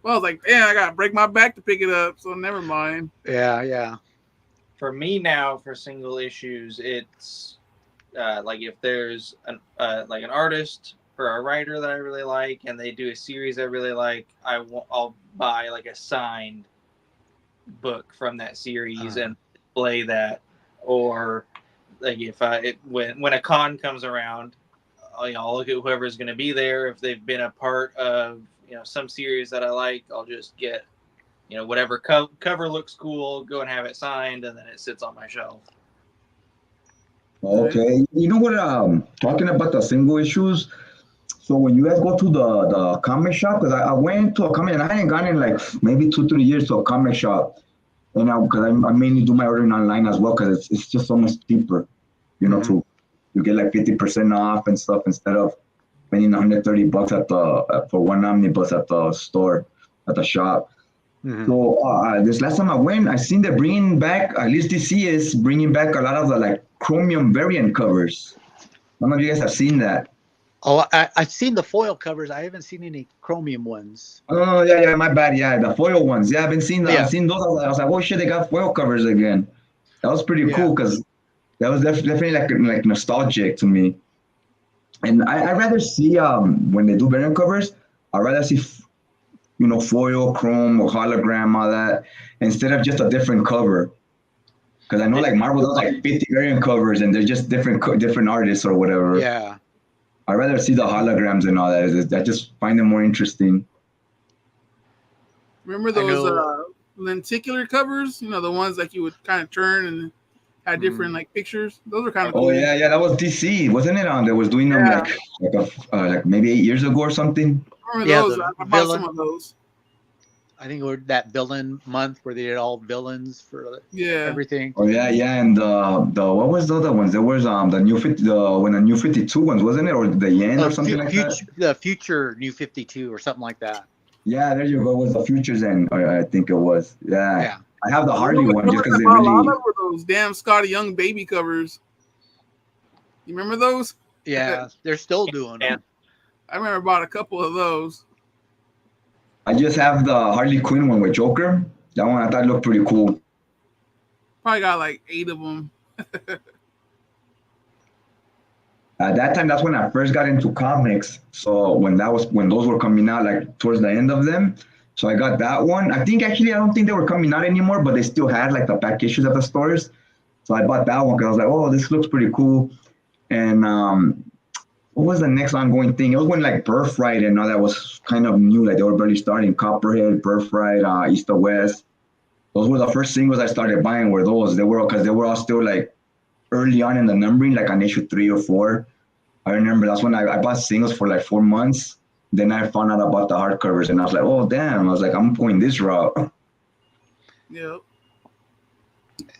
Well, I was like, damn, I gotta break my back to pick it up, so never mind. Yeah. For me now, for single issues, it's like if there's an artist or a writer that I really like, and they do a series I really like, I'll buy like a signed book from that series and display that. Or like when a con comes around, I'll look at whoever's going to be there. If they've been a part of some series that I like, I'll just get whatever cover looks cool, go and have it signed, and then it sits on my shelf. Okay, you know what? Talking about the single issues. So when you guys go to the comic shop, because I went to a comic, and I hadn't gone in like maybe 2-3 years to a comic shop. And because I mainly do my ordering online as well, because it's just so much cheaper, to you get like 50% off and stuff instead of spending $130 for one omnibus at the store, at the shop. Mm-hmm. So this last time I went, I seen they're bringing back, at least DC is bringing back a lot of the like chromium variant covers. I don't know if you guys have seen that. Oh, I've seen the foil covers. I haven't seen any chromium ones. Oh, yeah, my bad. Yeah, the foil ones. Yeah, I've seen those. I was like, oh shit, they got foil covers again. That was pretty cool because that was definitely like nostalgic to me. And I rather see when they do variant covers, I'd rather see foil, chrome, or hologram, all that, instead of just a different cover. Because I know like Marvel does like 50 variant covers and they're just different artists or whatever. Yeah. I'd rather see the holograms and all that. I just find them more interesting. Remember those lenticular covers. You know, the ones like you would kind of turn and had different like pictures. Those are kind of Oh cool. yeah, that was DC, wasn't it? That was doing them Yeah. like maybe 8 years ago or something. I remember Yeah, those. the I bought villain. some of those. I think it was that villain month where they did all villains for Yeah. everything. Oh yeah, and the what was the other ones? There was the new 50, the new 52 ones, wasn't it, or the end or something like that? The future New 52 or something like that. Yeah, there you go. Was the Futures End? I think it was. Yeah. Yeah. I have the Harley one just because they A lot really. of those damn Scotty Young baby covers. You remember those? Yeah, they're still doing them. I remember bought a couple of those. I just have the Harley Quinn one with Joker. That one I thought looked pretty cool. Probably got like 8 of them. At that time, that's when I first got into comics. So when those were coming out, like towards the end of them. So I got that one. I don't think they were coming out anymore, but they still had like the back issues at the stores. So I bought that one because I was like, oh, this looks pretty cool. And what was the next ongoing thing? It was when like Birthright and all that was kind of new. Like they were barely starting. Copperhead, Birthright, East to West. Those were the first singles I started buying. Were those? They were all still like early on in the numbering, like on issue 3 or 4. I remember that's when I bought singles for like 4 months. Then I found out about the hardcovers, and I was like, oh damn! I was like, I'm going this route. Yep.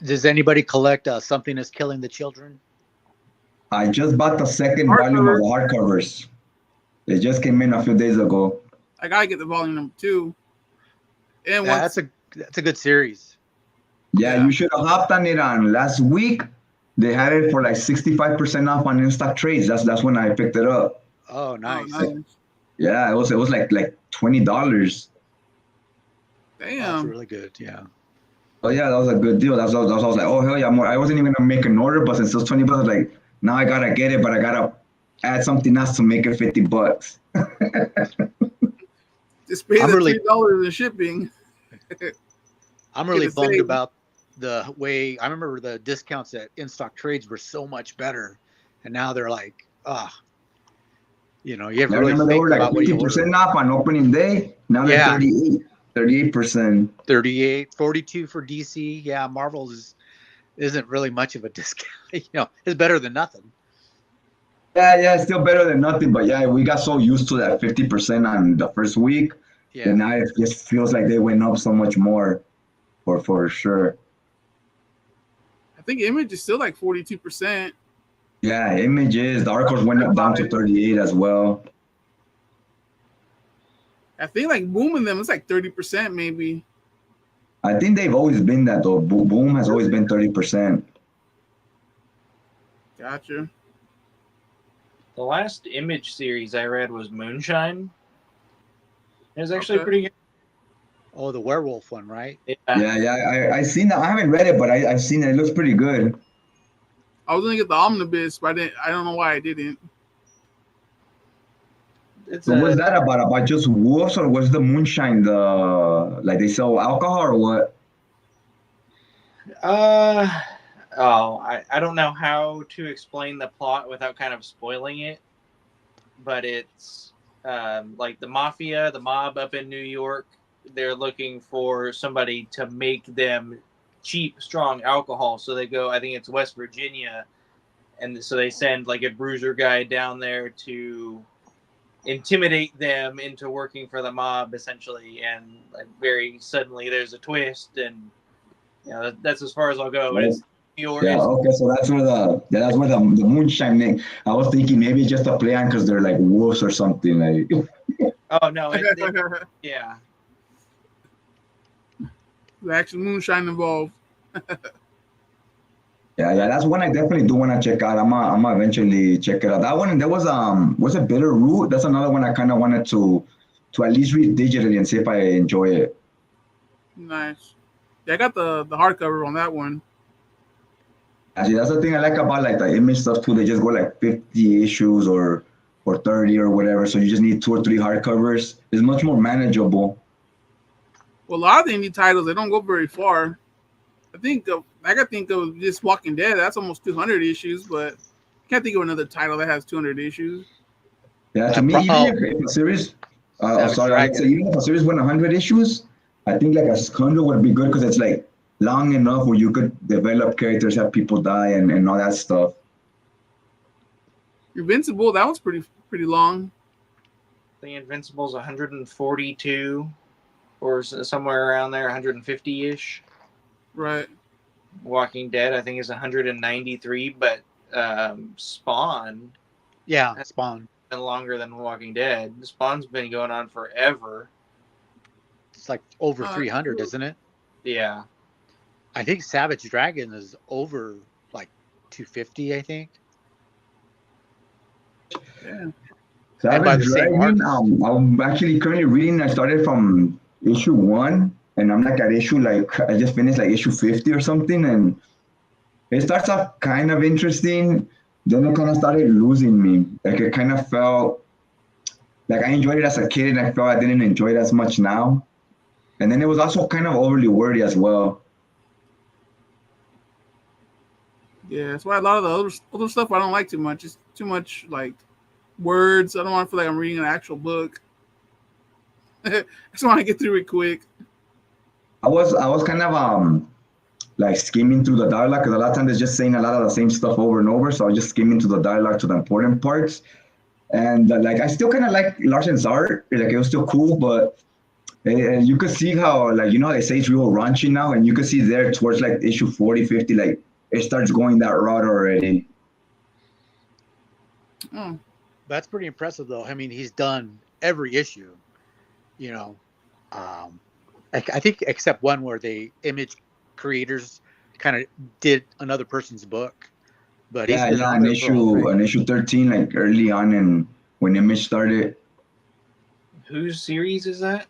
Does anybody collect Something Is Killing the Children? I just bought the second volume of the hardcovers. It just came in a few days ago. I gotta get the volume number 2. And Yeah, that's a good series. Yeah, you should have hopped on it on last week. They had it for like 65% off on in-stock trades. That's when I picked it up. Oh, nice. Oh, nice. Yeah, it was like $20. Damn. That's really good. Yeah. Oh yeah, that was a good deal. I was like, oh hell yeah! I wasn't even gonna make an order, but since it was $20, I was like, now I gotta get it, but I gotta add something else to make it $50. Just pay the $3 in shipping. I'm really bummed about the way I remember the discounts at in-stock trades were so much better, and now they're like, you have to really remember think they were like about what you 50% off on opening day. Now they're 38%. 38, 42 for DC. Yeah, Marvel isn't really much of a discount. It's better than nothing. Yeah, it's still better than nothing. But yeah, we got so used to that 50% on the first week. Yeah. And now it just feels like they went up so much more, for sure. I think Image is still like 42%. Yeah, Images. The Arcos went up down to 38 as well. I think like Boom and them, it's like 30% maybe. I think they've always been that though. Boom has always been 30%. Gotcha. The last Image series I read was Moonshine. It was actually pretty good. Oh, the werewolf one, right? Yeah. I seen that. I haven't read it, but I've seen it. It looks pretty good. I was gonna get the omnibus, but I don't know why I didn't. So what's that about? About just wolves, or was the Moonshine like they sell alcohol or what? I don't know how to explain the plot without kind of spoiling it, but it's like the mob up in New York. They're looking for somebody to make them cheap, strong alcohol. So they go, I think it's West Virginia, and so they send like a bruiser guy down there to intimidate them into working for the mob, essentially. And like, very suddenly there's a twist, and that's as far as I'll go. It's okay, so that's where the Moonshine name. I was thinking maybe just a play on because they're like wolves or something like. Oh no! Yeah. The actual Moonshine involved. Yeah, that's one I definitely do want to check out. I'm gonna eventually check it out. That one, and there was a Bitter Root. That's another one I kind of wanted to at least read digitally and see if I enjoy it. Nice. Yeah, I got the hardcover on that one. Actually, that's the thing I like about like the Image stuff too. They just go like 50 issues or 30 or whatever. So you just need 2 or 3 hardcovers. It's much more manageable. Well, a lot of the indie titles, they don't go very far. I think of just Walking Dead. That's almost 200 issues, but I can't think of another title that has 200 issues. Yeah, to me, even if a series, even if a series went 100 issues, I think like a 100 would be good because it's like long enough where you could develop characters, have people die, and all that stuff. Invincible, that one's pretty long. I think Invincible's 142 or somewhere around there, 150-ish. Right. Walking Dead, I think, is 193, but Spawn Yeah, Spawn. been longer than Walking Dead. Spawn's been going on forever. It's like over 300, isn't it? Yeah. I think Savage Dragon is over like 250, I think. Yeah. Savage Dragon, I'm actually currently reading. I started from issue 1, and I'm like at issue, like, I just finished like issue 50 or something, and it starts off kind of interesting. Then it kind of started losing me. Like, it kind of felt like I enjoyed it as a kid, and I felt I didn't enjoy it as much now. And then it was also kind of overly wordy as well. Yeah, that's why a lot of the other stuff I don't like too much. It's too much like words. I don't want to feel like I'm reading an actual book. I just want to get through it quick. I was kind of like skimming through the dialogue because a lot of times it's just saying a lot of the same stuff over and over. So I was just skimming through the dialogue to the important parts. And like I still kind of like Larson's art. Like, it was still cool, but you could see how, like, you know, they say it's real raunchy now, and you could see there towards like issue 40, 50, like it starts going that route already. That's pretty impressive, though. I mean, he's done every issue, you know. I think except one where the image creators kind of did another person's book. But yeah, an issue 13, like early on, and when Image started. Whose series is that?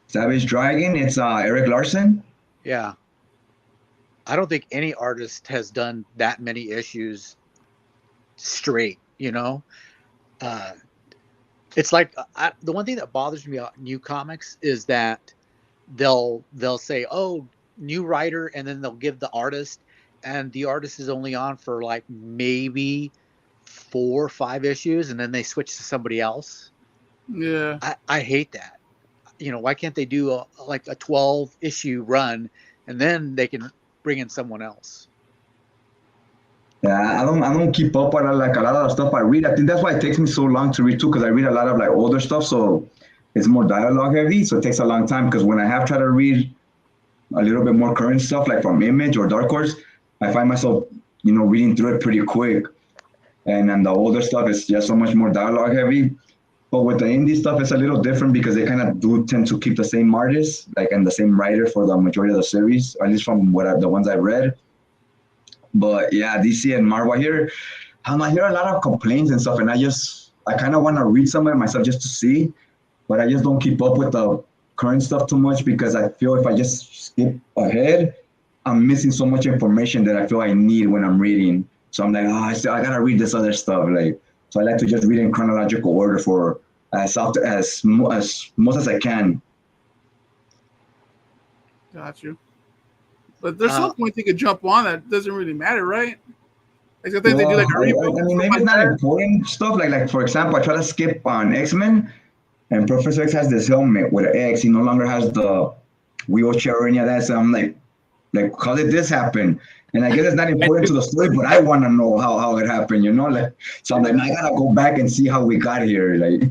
Savage Dragon. It's Eric Larson. Yeah. I don't think any artist has done that many issues straight, you know. It's like the one thing that bothers me about new comics is that they'll say, oh, new writer, and then they'll give the artist, and the artist is only on for like maybe 4 or 5 issues, and then they switch to somebody else. Yeah. I hate that. You know, why can't they do a 12 issue run, and then they can bring in someone else? Yeah, I don't keep up on like a lot of the stuff I read. I think that's why it takes me so long to read too, because I read a lot of like older stuff, so it's more dialogue heavy. So it takes a long time, because when I have tried to read a little bit more current stuff, like from Image or Dark Horse, I find myself, you know, reading through it pretty quick. And then the older stuff is just so much more dialogue heavy. But with the indie stuff, it's a little different because they kind of do tend to keep the same artist, like, and the same writer for the majority of the series, at least from the ones I read. But yeah, DC and Marvel, I hear a lot of complaints and stuff, and I kind of want to read some of it myself just to see, but I just don't keep up with the current stuff too much, because I feel if I just skip ahead, I'm missing so much information that I feel I need when I'm reading. So I'm like, I gotta read this other stuff. Like, so I like to just read in chronological order for as most as I can. Got you. But there's some point you could jump on that doesn't really matter, right? Like, I think they do like a reboot. I mean, maybe it's not important stuff. Like for example, I try to skip on X-Men, and Professor X has this helmet with an X. He no longer has the wheelchair or any of that. So I'm like, how did this happen? And I guess it's not important to the story, but I want to know how it happened, you know? Like, so I'm like, I gotta go back and see how we got here. Like,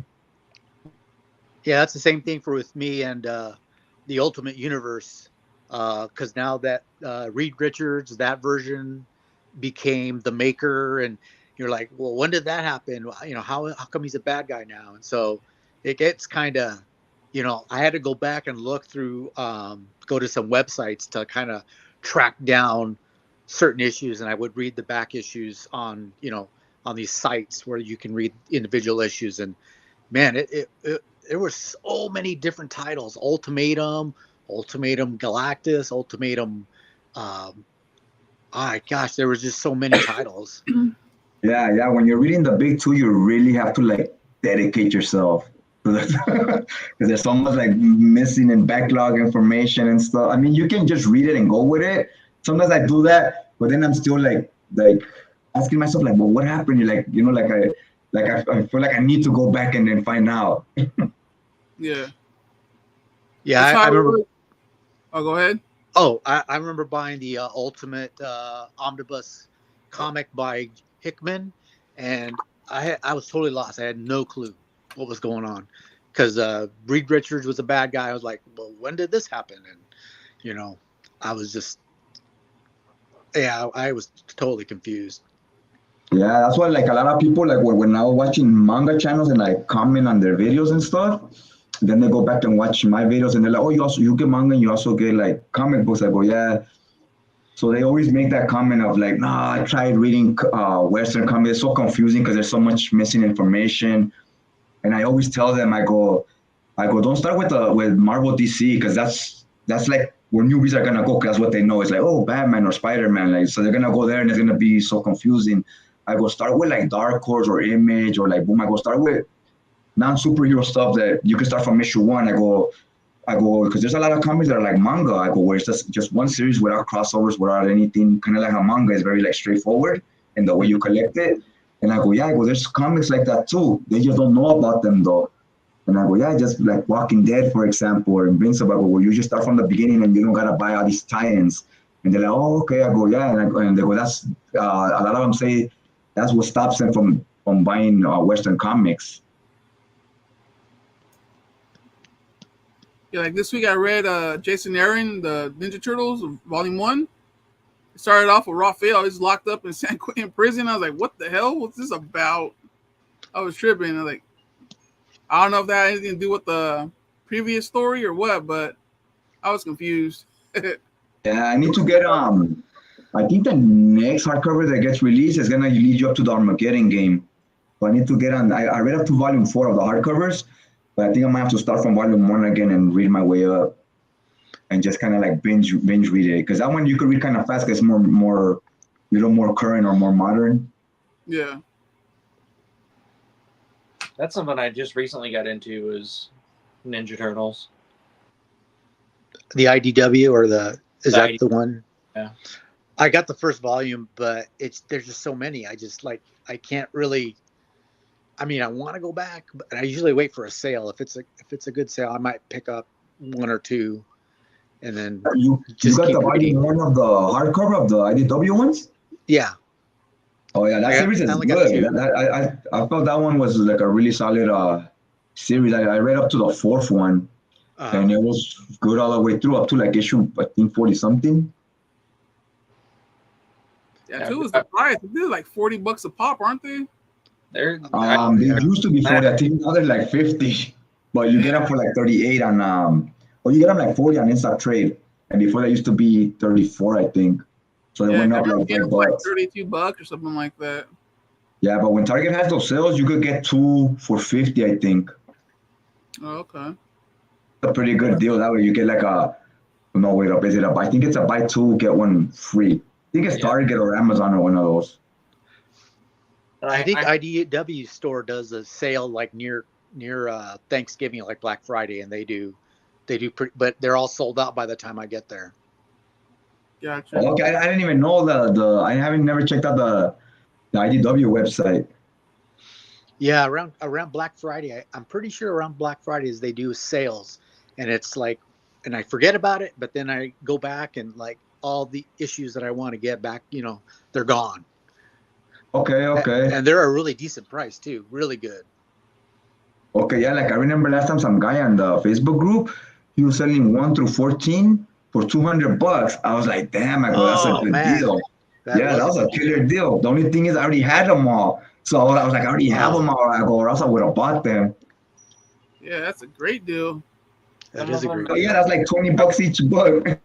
yeah, that's the same thing with me and the Ultimate Universe, because now that Reed Richards, that version became the Maker, and you're like, well, when did that happen? You know, how come he's a bad guy now? And so it gets kind of, you know, I had to go back and look through, go to some websites to kind of track down certain issues, and I would read the back issues on, you know, on these sites where you can read individual issues. And man, there were so many different titles: Ultimatum Galactus, Ultimatum. Gosh, there was just so many titles. Yeah. When you're reading the big two, you really have to like dedicate yourself, because there's so much like missing and backlog information and stuff. I mean, you can just read it and go with it. Sometimes I do that, but then I'm still like asking myself, like, well, what happened? You're like, you know, I feel like I need to go back and then find out. Yeah. Yeah, That's how I remember. Oh, go ahead. Oh, I remember buying the Ultimate Omnibus comic by Hickman, and I was totally lost. I had no clue what was going on because Reed Richards was a bad guy. I was like, well, when did this happen? And you know, I was just I was totally confused. Yeah, that's why like a lot of people like when I was watching manga channels and like comment on their videos and stuff, then they go back and watch my videos and they're like, oh, you get manga and you also get like comic books. I go, yeah. So they always make that comment of like, nah, I tried reading Western comics. It's so confusing because there's so much missing information. And I always tell them, I go, don't start with Marvel DC because that's like where newbies are gonna go. Cause that's what they know. It's like, oh, Batman or Spider Man. Like, so they're gonna go there and it's gonna be so confusing. I go start with like Dark Horse or Image or like Boom. I go start with non-superhero stuff that you can start from issue one. I go because there's a lot of comics that are like manga. I go where it's just one series without crossovers, without anything. Kind of like a manga is very like straightforward in the way you collect it. And I go, yeah. I go, there's comics like that too. They just don't know about them though. And I go, yeah, just like Walking Dead, for example, or Invincible. I go, well, you just start from the beginning and you don't gotta buy all these tie-ins. And they're like, oh, okay. I go, yeah. And they go, that's a lot of them say that's what stops them from buying Western comics. Yeah, like this week I read Jason Aaron, the Ninja Turtles, Volume 1. It started off with Raphael. He's locked up in San Quentin prison. I was like, what the hell? What's this about? I was tripping. I was like, I don't know if that had anything to do with the previous story or what, but I was confused. Yeah, I need to get I think the next hardcover that gets released is gonna lead you up to the Armageddon game. So I need to get on. I read up to volume 4 of the hardcovers, but I think I might have to start from volume 1 again and read my way up, and just kind of like binge read it because that one you could read kind of fast. 'Cause it's more little more current or more modern. Yeah. That's something I just recently got into is Ninja Turtles. The IDW or is that ID the one? Yeah. I got the first volume, but there's just so many. I can't really. I mean, I want to go back, but I usually wait for a sale. If it's a good sale, I might pick up one or two, and then You just got keep the reading. volume 1 of the hardcover of the IDW ones. Yeah, Oh yeah, that series I is only got good. two. I felt that one was like a really solid series. I read up to the 4th one, and it was good all the way through up to like issue I think 40 something. Yeah, two is the price. They're like $40 a pop, aren't they? They're They used to be 40. I think now they're like 50, but you get them for like 38 on or you get them like 40 on Instant Trade, and before that used to be 34, I think. So they Yeah, went I up remember like getting $5. them for like $32 or something like that. Yeah, but when Target has those sales, you could get 2 for 50, I think. Oh, okay. A pretty good deal. That way you get like no wait up. Is it I think it's a buy 2 get 1 free. I think it's Target or Amazon or one of those. I think IDW store does a sale like near Thanksgiving, like Black Friday, and they do but they're all sold out by the time I get there. Gotcha. Okay, I didn't even know I haven't never checked out the IDW website. Yeah, around Black Friday, I'm pretty sure around Black Fridays they do sales, and it's like, and I forget about it, but then I go back and like all the issues that I want to get back, they're gone. Okay. And they're a really decent price too, really good. Okay, yeah, like I remember last time some guy on the Facebook group, he was selling 1 through 14 for $200. I was like, damn, I go, that's a good deal. That was a killer deal. The only thing is I already had them all. So I was like, I already have them all. I go, or else I would have bought them. Yeah, that's a great deal. That is a great deal. Yeah, that's like $20 each book.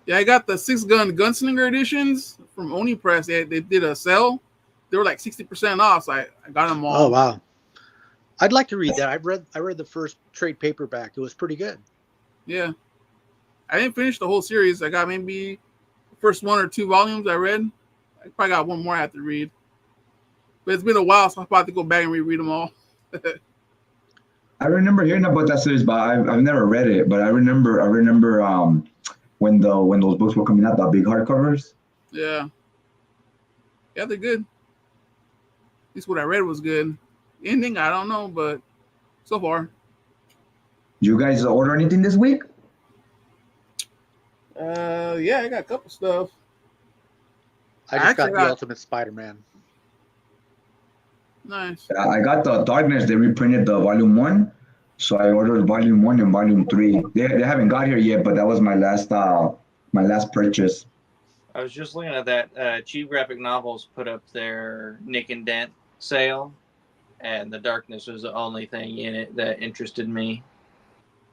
Yeah, I got the 6-gun Gunslinger editions from Oni Press. They did a sale. They were like 60% off, so I got them all. Oh wow! I'd like to read that. I read the first trade paperback. It was pretty good. Yeah, I didn't finish the whole series. I got maybe the first 1 or 2 volumes I read. I probably got one more I have to read. But it's been a while, so I'm about to go back and reread them all. I remember hearing about that series, but I've never read it. But I remember when those books were coming out, the big hardcovers. Yeah, they're good. At least what I read was good. Ending, I don't know, but so far. You guys order anything this week? Yeah, I got a couple stuff. I just Actually got the Ultimate Spider-Man. Nice. I got the Darkness. They reprinted the Volume 1. So I ordered Volume 1 and Volume 3. They haven't got here yet, but that was my last purchase. I was just looking at that. Cheap Graphic Novels put up their Nick and Dent sale, and the Darkness was the only thing in it that interested me.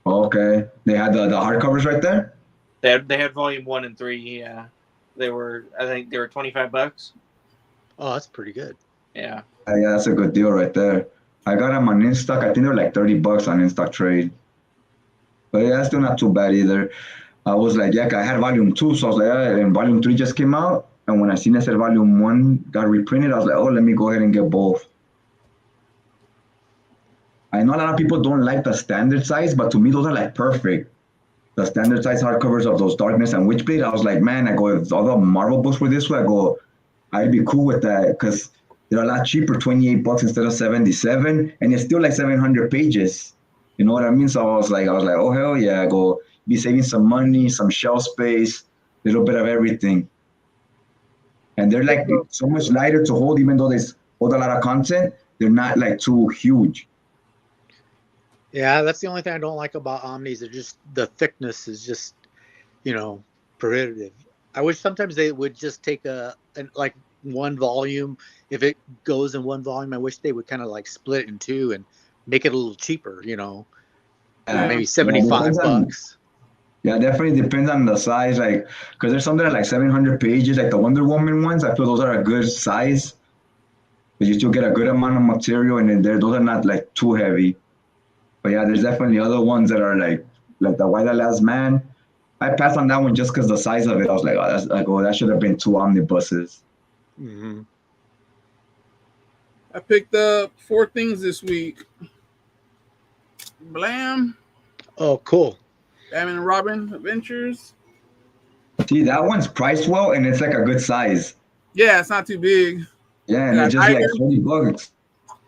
Okay. They had the hardcovers right there? They had Volume 1 and 3. Yeah, I think they were $25. Oh, that's pretty good. Yeah. Yeah, that's a good deal right there. I got them on InStock. I think they're like $30 on InStock trade. But yeah, that's still not too bad either. I was like, yeah, I had Volume 2, so I was like, yeah, and Volume 3 just came out. And when I seen that said Volume 1 got reprinted, I was like, oh, let me go ahead and get both. I know a lot of people don't like the standard size, but to me, those are like perfect. The standard size hardcovers of those Darkness and Witchblade, I was like, man, I go, if all the Marvel books were this way, I go, I'd be cool with that because they're a lot cheaper, $28 instead of 77, and it's still like 700 pages. You know what I mean? So I was like, oh hell yeah, I go be saving some money, some shelf space, a little bit of everything. And they're like so much lighter to hold, even though they hold a lot of content. They're not like too huge. Yeah, that's the only thing I don't like about Omnis. They're just the thickness is just, prohibitive. I wish sometimes they would just take like one volume. If it goes in one volume, I wish they would kind of like split it in two and make it a little cheaper. Maybe $75. Yeah, definitely depends on the size. Like, because there's some that are like 700 pages, like the Wonder Woman ones. I feel those are a good size, but you still get a good amount of material, and then those are not like too heavy. But yeah, there's definitely other ones that are like the Why the Last Man. I passed on that one just because the size of it. I was like, that should have been 2 omnibuses. Mm-hmm. I picked up 4 things this week. Blam. Oh, cool. Batman and Robin Adventures. See, that one's priced well, and it's like a good size. Yeah, it's not too big. Yeah, and it's just like $40.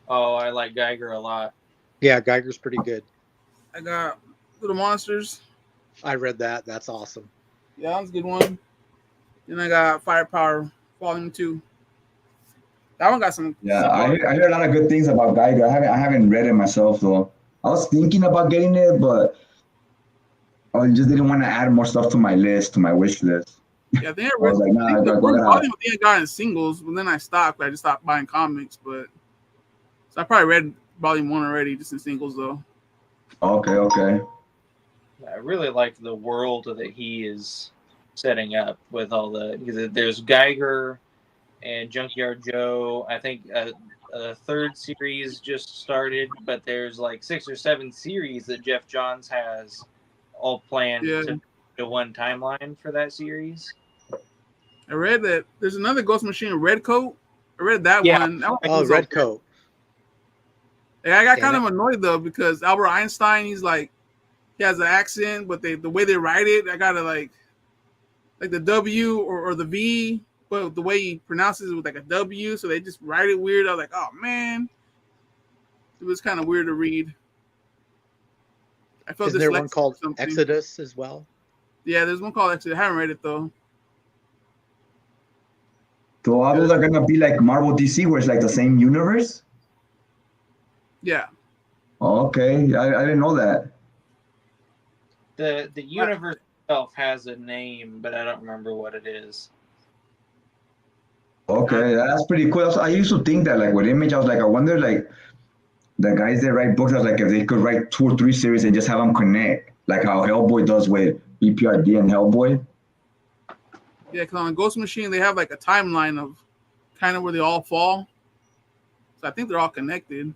Oh, I like Geiger a lot. Yeah, Geiger's pretty good. I got Little Monsters. I read that. That's awesome. Yeah, that was a good one. Then I got Firepower Volume 2. That one got some. Yeah, I hear a lot of good things about Geiger. I haven't read it myself though. I was thinking about getting it, but I just didn't want to add more stuff to my wish list. Yeah, I think I read. was like, nah, I I think gotta- I think I got in singles, but then I stopped. I just stopped buying comics. But so I probably read Volume 1 already, just in singles though. Okay. I really like the world that he is setting up with all because there's Geiger and Junkyard Joe. I think a third series just started, but there's like 6 or 7 series that Jeff Johns has all planned to one timeline for that series. I read that there's another Ghost Machine Red Coat. I read that one. That one Red Coat. Yeah, I got kind of annoyed though because Albert Einstein, he's like, he has an accent, but the way they write it, I gotta like the W or the V, but the way he pronounces it with like a W, so they just write it weird. I was like, oh man, it was kind of weird to read. I felt Isn't there one called Exodus as well? Yeah, there's one called Exodus. I haven't read it though. So all those are gonna be like Marvel DC, where it's like the same universe. Yeah. Okay, I didn't know that. The universe itself has a name, but I don't remember what it is. Okay, that's pretty cool. I used to think that like with Image, I was like, I wonder like the guys that write books, I was like, if they could write 2 or 3 series and just have them connect, like how Hellboy does with BPRD and Hellboy. Yeah, because on Ghost Machine, they have like a timeline of kind of where they all fall. So I think they're all connected.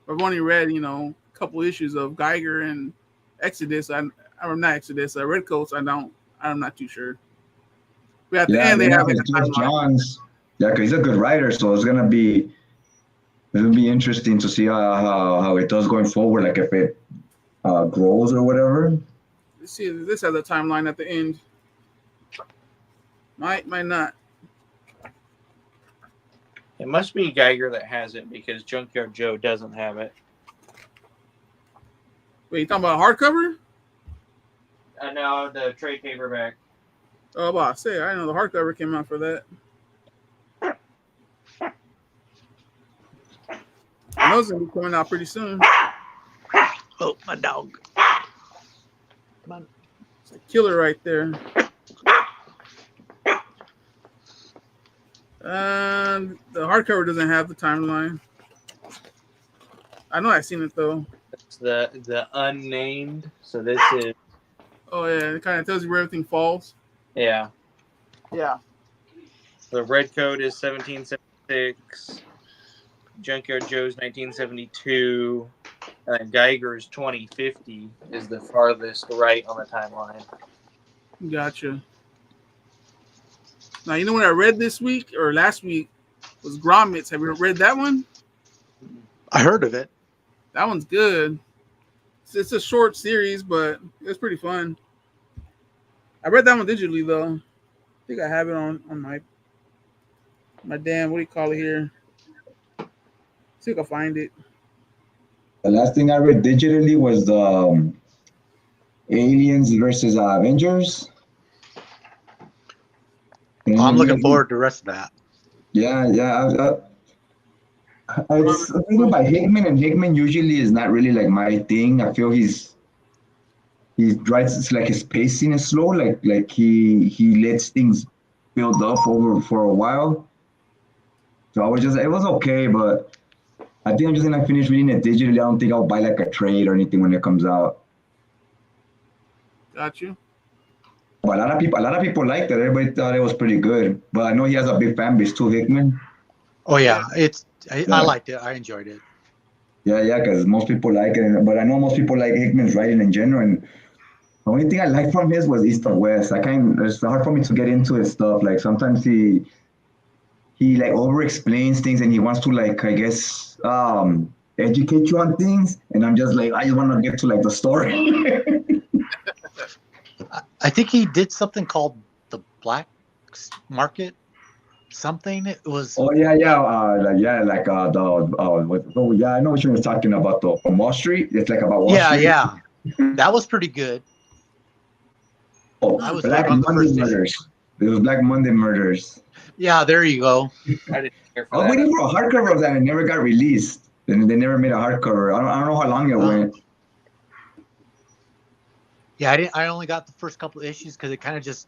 I've only read, a couple issues of Geiger and Exodus. I'm not Exodus. Red Coats. I'm not too sure. But at the end, they have like a timeline. Johns. Yeah, because he's a good writer, so it'll be interesting to see how it does going forward. Like if it grows or whatever. Let's see. This has a timeline at the end. Might not. It must be Geiger that has it because Junkyard Joe doesn't have it. Wait, you talking about hardcover? No, the trade paperback. Oh, about to say, I know the hardcover came out for that. I know it's gonna be coming out pretty soon. Oh, my dog. Come on. It's a killer right there. And the hardcover doesn't have the timeline. I know I've seen it though. It's the unnamed. So this is Oh yeah, it kind of tells you where everything falls. yeah. Yeah. The red code is 1776. Junkyard Joe's 1972. And Geiger's 2050 is the farthest right on the timeline. Gotcha. Now you know what I read this week or last week was Grommets. Have you read that one? I heard of it. That one's good. It's a short series, but it's pretty fun. I read that one digitally though. I think I have it on my damn, what do you call it here? See if I can find it. The last thing I read digitally was the Aliens versus Avengers. I'm looking forward to the rest of that. Yeah. It's written by Hickman, and Hickman usually is not really like my thing. I feel he writes, it's like his pacing is slow, like he lets things build up over for a while. So it was okay, but I think I'm just gonna finish reading it digitally. I don't think I'll buy like a trade or anything when it comes out. Got you. But a lot of people liked it. Everybody thought it was pretty good. But I know he has a big fan base too, Hickman. Oh yeah, I liked it. I enjoyed it. Yeah, because most people like it. But I know most people like Hickman's writing in general. And the only thing I liked from his was East and West. It's hard for me to get into his stuff. Like sometimes he like over explains things and he wants to like, I guess, educate you on things. And I'm just like, I just want to get to like the story. I think he did something called the Black Market. Something it was. Oh yeah. I know what you're talking about though. From Wall Street, it's like about Wall Street. Yeah. That was pretty good. Oh, I was Black on the Monday first Murders. It was Black Monday Murders. Yeah, there you go. I didn't care for I was that. waiting for a hardcover of that and it never got released. And they never made a hardcover. I don't know how long it went. Yeah, I only got the first couple of issues because it kind of just,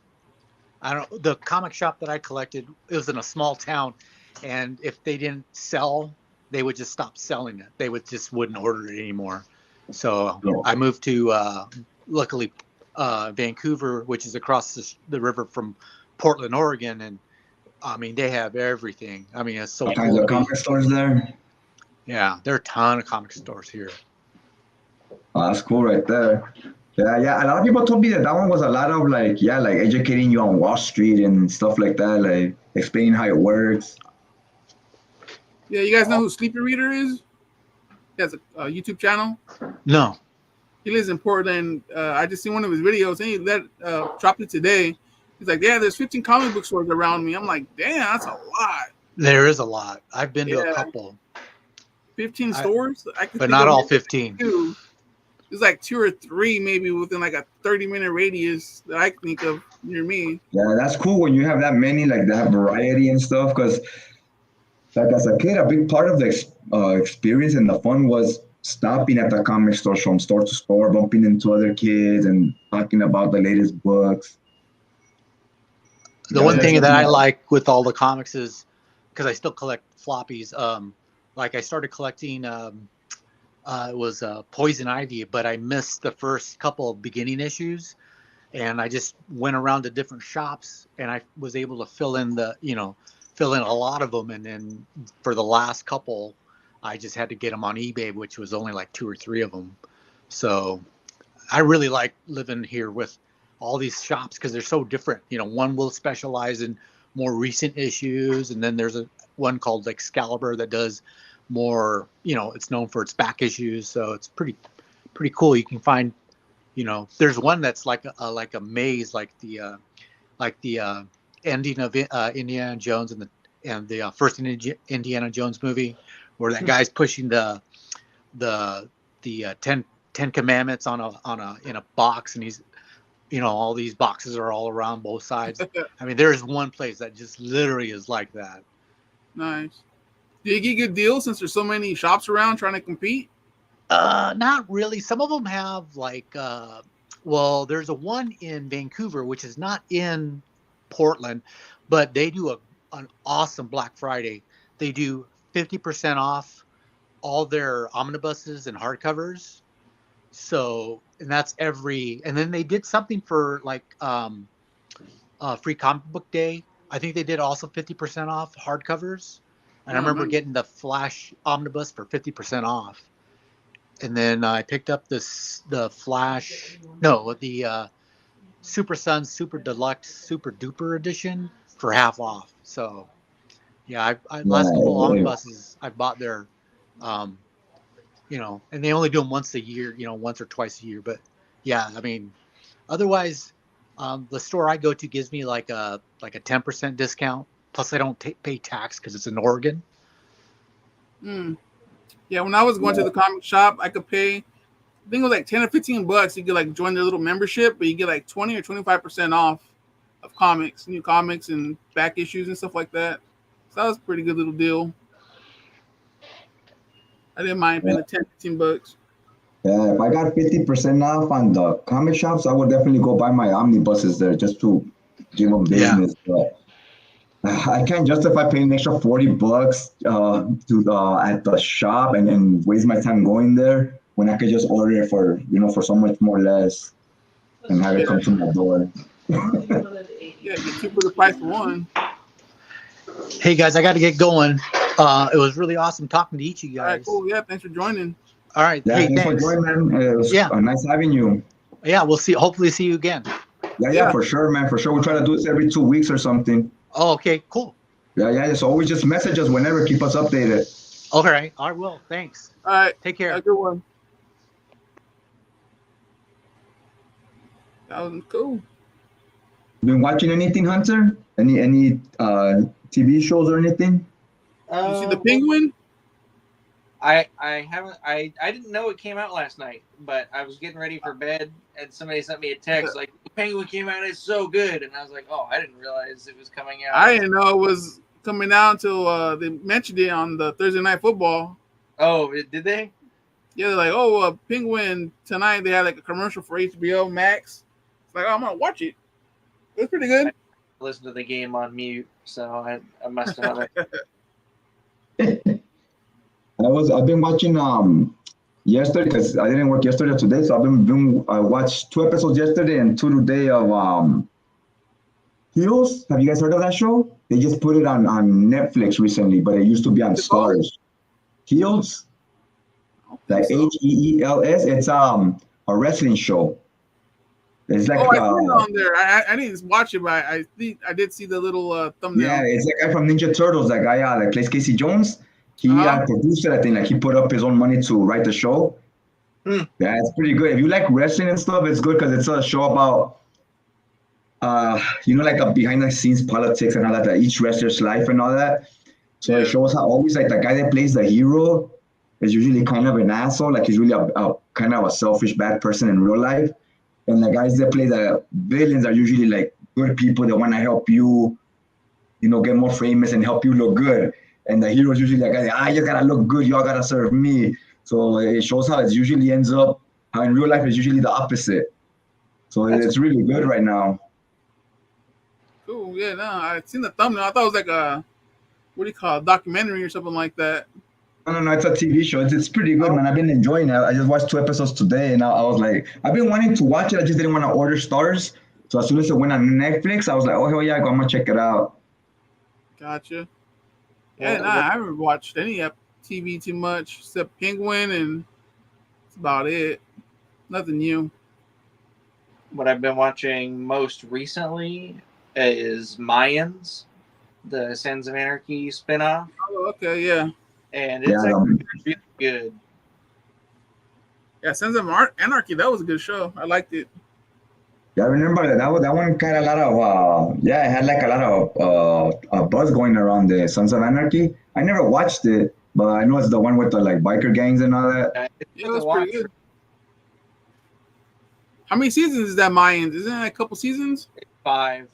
I don't know, the comic shop that I collected, it was in a small town, and if they didn't sell, they would just stop selling it. They wouldn't order it anymore. So I moved to, luckily, Vancouver, which is across the river from Portland, Oregon, and I mean, they have everything. I mean, it's so All kinds cool. of comic stores there. Yeah, there are a ton of comic stores here. Oh, that's cool right there. Yeah. A lot of people told me that one was a lot of like educating you on Wall Street and stuff like that, like explaining how it works. Yeah, you guys know who Sleepy Reader is? He has a YouTube channel. No. He lives in Portland. I just seen one of his videos, and he dropped it today. He's like, yeah, there's 15 comic book stores around me. I'm like, damn, that's a lot. There is a lot. I've been to a couple. 15 stores? But not all 15. There's like 2 or 3 maybe within like a 30-minute radius that I can think of near me. Yeah, that's cool when you have that many, like that variety and stuff. Because, like as a kid, a big part of the experience and the fun was stopping at the comic store from store to store, bumping into other kids and talking about the latest books. The one thing that I like with all the comics is, because I still collect floppies, like I started collecting it was Poison Ivy, but I missed the first couple of beginning issues, and I just went around to different shops, and I was able to fill in a lot of them, and then for the last couple, I just had to get them on eBay, which was only like 2 or 3 of them. So I really like living here with all these shops because they're so different. One will specialize in more recent issues, and then there's one called Excalibur that does more, it's known for its back issues, so it's pretty cool. You can find, there's one that's like a maze, like the ending of Indiana Jones and the first Indiana Jones movie, where that guy's pushing the 10 Ten Commandments on a in a box, and he's, all these boxes are all around both sides. I mean, there's one place that just literally is like that. Nice. Do you get good deals since there's so many shops around trying to compete? Not really. Some of them have well, there's a one in Vancouver, which is not in Portland, but they do an awesome Black Friday. They do 50% off all their omnibuses and hardcovers. So, and that's and then they did something for Free Comic Book Day. I think they did also 50% off hardcovers. And I remember getting the Flash omnibus for 50% off. And then I picked up the Super Sun Super Deluxe Super Duper edition for half off. So, yeah, last couple omnibuses I bought there, and they only do them once a year, once or twice a year. But yeah, I mean, otherwise, the store I go to gives me like a 10% discount. Plus, I don't pay tax because it's in Oregon. Yeah, when I was going to the comic shop, I could pay, I think it was like $10 or $15. You could join their little membership, but you get like 20 or 25% off of comics, new comics and back issues and stuff like that. So that was a pretty good little deal. I didn't mind paying the $10, $15. Yeah, if I got 50% off on the comic shops, I would definitely go buy my omnibuses there just to give them business. Yeah. But I can't justify paying an extra $40 at the shop and waste my time going there when I could just order it for so much more less and have it come to my door. Yeah, get two for the price of one. Hey guys, I got to get going. It was really awesome talking to each of you guys. All right, cool. Yeah, thanks for joining. All right. Yeah, thanks for joining, man. It was nice having you. Yeah, we'll see. Hopefully, see you again. Yeah, for sure, man. For sure. We'll try to do this every 2 weeks or something. Oh, okay, cool. Yeah. So always just message us whenever. Keep us updated. All right. I will. Thanks. All right. Take care. Have a good one. That was cool. Been watching anything, Hunter? Any TV shows or anything? You see the Penguin? I haven't. I didn't know it came out last night, but I was getting ready for bed, and somebody sent me a text like, "The Penguin came out. It's so good," and I was like, "Oh, I didn't realize it was coming out." I didn't know it was coming out until they mentioned it on the Thursday Night Football. Oh, did they? Yeah, they're like, Penguin tonight. They had like a commercial for HBO Max. It's like, I'm gonna watch it. It's pretty good. I listened to the game on mute, so I must have it. I've been watching yesterday because I didn't work yesterday or today, so I watched 2 episodes yesterday and 2 today of Heels. Have you guys heard of that show? They just put it on Netflix recently, but it used to be on Stars. Heels, like Heels. It's a wrestling show. It's like I put it on there. I didn't watch it, but I think I did see the little thumbnail. Yeah, it's that guy from Ninja Turtles, that guy that plays Casey Jones. He produced it, I think. Like he put up his own money to write the show. Yeah, it's pretty good. If you like wrestling and stuff, it's good because it's a show about, like a behind-the-scenes politics and all that, each wrestler's life and all that. So it shows how always like the guy that plays the hero is usually kind of an asshole. Like he's really a kind of a selfish, bad person in real life. And the guys that play the villains are usually like good people that want to help you, get more famous and help you look good. And the hero's usually like, you gotta look good, y'all gotta serve me. So it shows how it usually ends up, how in real life it's usually the opposite. So it's really good right now. Cool, yeah, no, I've seen the thumbnail. I thought it was like a, documentary or something like that. No, it's a TV show. It's pretty good, man. I've been enjoying it. I just watched 2 episodes today, and I was like, I've been wanting to watch it. I just didn't want to order Stars. So as soon as it went on Netflix, I was like, oh, hell yeah, I'm going to check it out. Gotcha. Yeah, I haven't watched any TV too much except Penguin, and that's about it. Nothing new. What I've been watching most recently is Mayans, the Sons of Anarchy spinoff. Oh, okay, yeah. And it's really good. Yeah, Sons of Anarchy, that was a good show. I liked it. Yeah, I remember that one kind of a lot of, it had like a lot of buzz going around the Sons of Anarchy. I never watched it, but I know it's the one with the like biker gangs and all that. Yeah, it was pretty good. How many seasons is that Mayans? Isn't it a couple seasons? 5.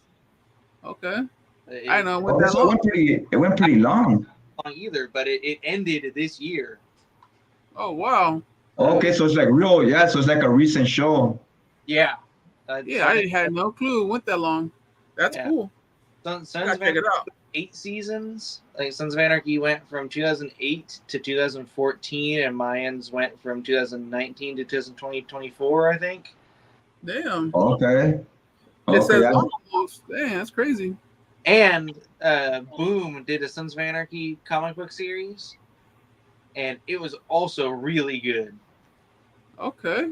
Okay. It, I know. It went Oh, that so long. it went pretty long. long either, but it ended this year. Oh, wow. Okay, so it's like real, yeah. So it's like a recent show. Yeah. Yeah, I had no clue it went that long. That's Yeah. cool. Sons I gotta of check it Anarchy, out. 8 seasons. Like Sons of Anarchy went from 2008 to 2014, and Mayans went from 2019 to 2024, I think. Damn. Okay. Just Okay. as long almost. Damn, that's crazy. And Boom did a Sons of Anarchy comic book series, and it was also really good. Okay.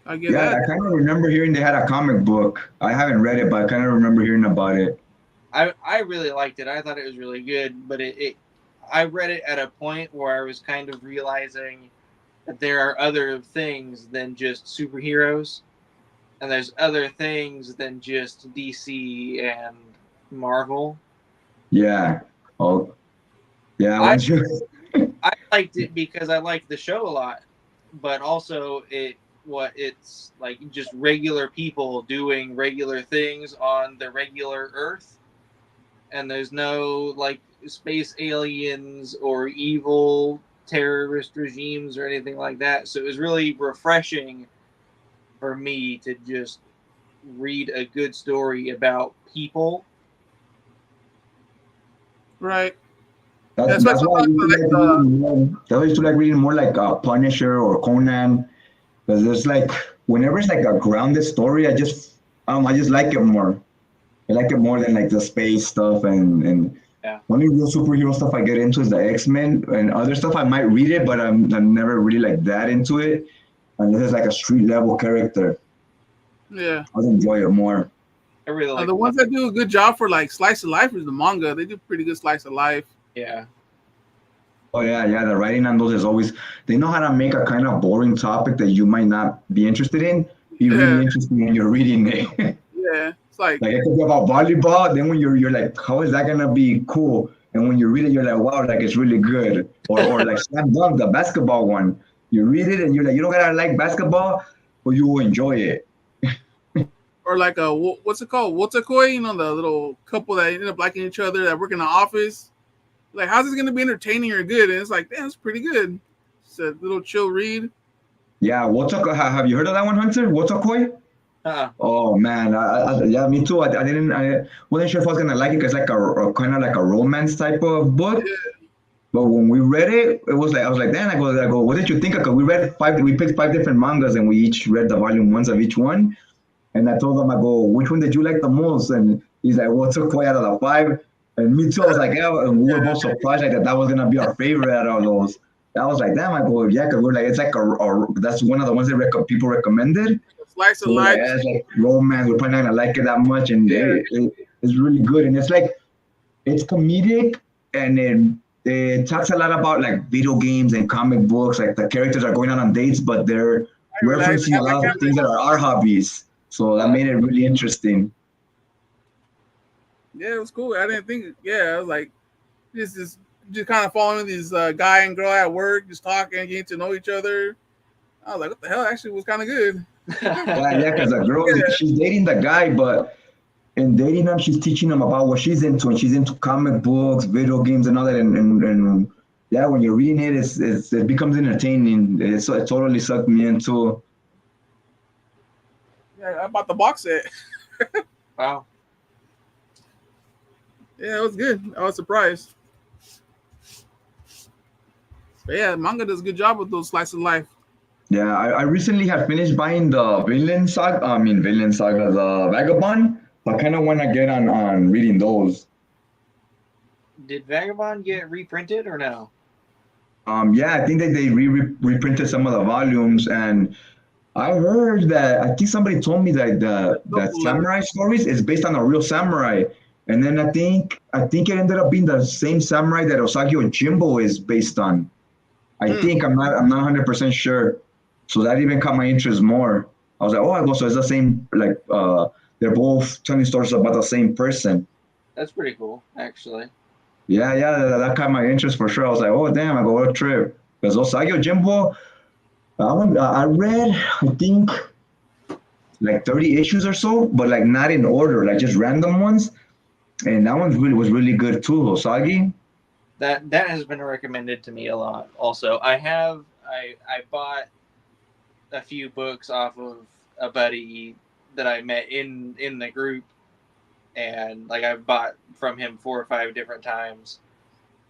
I get Yeah, that. I kind of remember hearing they had a comic book. I haven't read it, but I kind of remember hearing about it. I really liked it. I thought it was really good, but I read it at a point where I was kind of realizing that there are other things than just superheroes, and there's other things than just DC and Marvel. Yeah. Oh, yeah. I Once you, I liked it because I liked the show a lot, but also it's like just regular people doing regular things on the regular Earth, and there's no like space aliens or evil terrorist regimes or anything like that. So it was really refreshing for me to just read a good story about people. Right. that's That's why that's why I sometimes used to I like like reading more. That's why I used to like reading more like Punisher or Conan, because there's like whenever it's like a grounded story, I just like it more. I like it more than like the space stuff and Yeah. only real superhero stuff I get into is the X-Men and other stuff I might read it, but I'm never really like that into it unless it's like a street level character. yeah. I'll enjoy it more. I really like The ones that do a good job for like slice of life is the manga. They do pretty good slice of life. yeah. Oh yeah, the writing on those is always they know how to make a kind of boring topic that you might not be interested in be really Yeah. interesting when you're reading it. Yeah. It's like, Like it could be about volleyball, then when you're like, how is that gonna be cool? And when you read it, you're like, wow, like it's really good. Or like Slam Dunk, the basketball one. You read it and you're like, you don't gotta like basketball, but you will enjoy it. or like a what's it called? Wotakoi, you know, the little couple that ended up liking each other that work in the office. Like, how's this gonna be entertaining or good? And it's like, damn, it's pretty good. It's a little chill read. Yeah, have you heard of that one, Hunter? Wotakoi? Uh-uh. Oh man, yeah, me too. I wasn't sure if I was gonna like it because like a kind of like a romance type of book. But when we read it, it was like I was like, damn, I go, what did you think of? Because we picked 5 different mangas and we each read the volume ones of each one. And I told him, I go, which one did you like the most? And he's like, well, took out of the 5. And me too. I was like, yeah. And we were both surprised like that was gonna be our favorite out of those. I was like, damn. I go, yeah, because we're like, it's like that's one of the ones that people recommended. Slice So of we're like, life. yeah, it's like romance. We're probably not gonna like it that much, and Yeah. it's really good. And it's like it's comedic, and it talks a lot about like video games and comic books. Like the characters are going out on dates, but they're I realize referencing a lot of things that are our hobbies. So that made it really interesting. Yeah, it was cool. I didn't think. Yeah, I was like, just kind of following these guy and girl at work, just talking, getting to know each other. I was like, what the hell? Actually, was kind of good. Yeah, because the girl she's dating the guy, but in dating him, she's teaching him about what she's into, and she's into comic books, video games, and all that. And yeah, when you're reading it, it becomes entertaining. It totally sucked me into. Yeah, I bought the box set. Wow. Yeah, it was good. I was surprised. But yeah, manga does a good job with those slice of life. Yeah, I recently have finished buying the Vinland Saga, the Vagabond. I kind of want to get on reading those. Did Vagabond get reprinted or no? Yeah, I think that they reprinted some of the volumes, and I heard that I think somebody told me that that samurai stories is based on a real samurai, and then I think it ended up being the same samurai that Osagio Jimbo is based on. I think I'm not 100% sure. So that even caught my interest more. I was like, oh, I go, so it's the same. Like they're both telling stories about the same person. That's pretty cool, actually. Yeah, that caught my interest for sure. I was like, oh damn, I go, what a trip. Because Osagio Jimbo, I read, I think, like 30 issues or so, but like not in order, like just random ones. And that one really was really good too, Hosagi. That has been recommended to me a lot. Also, I bought a few books off of a buddy that I met in the group, and like I've bought from him 4 or 5 different times,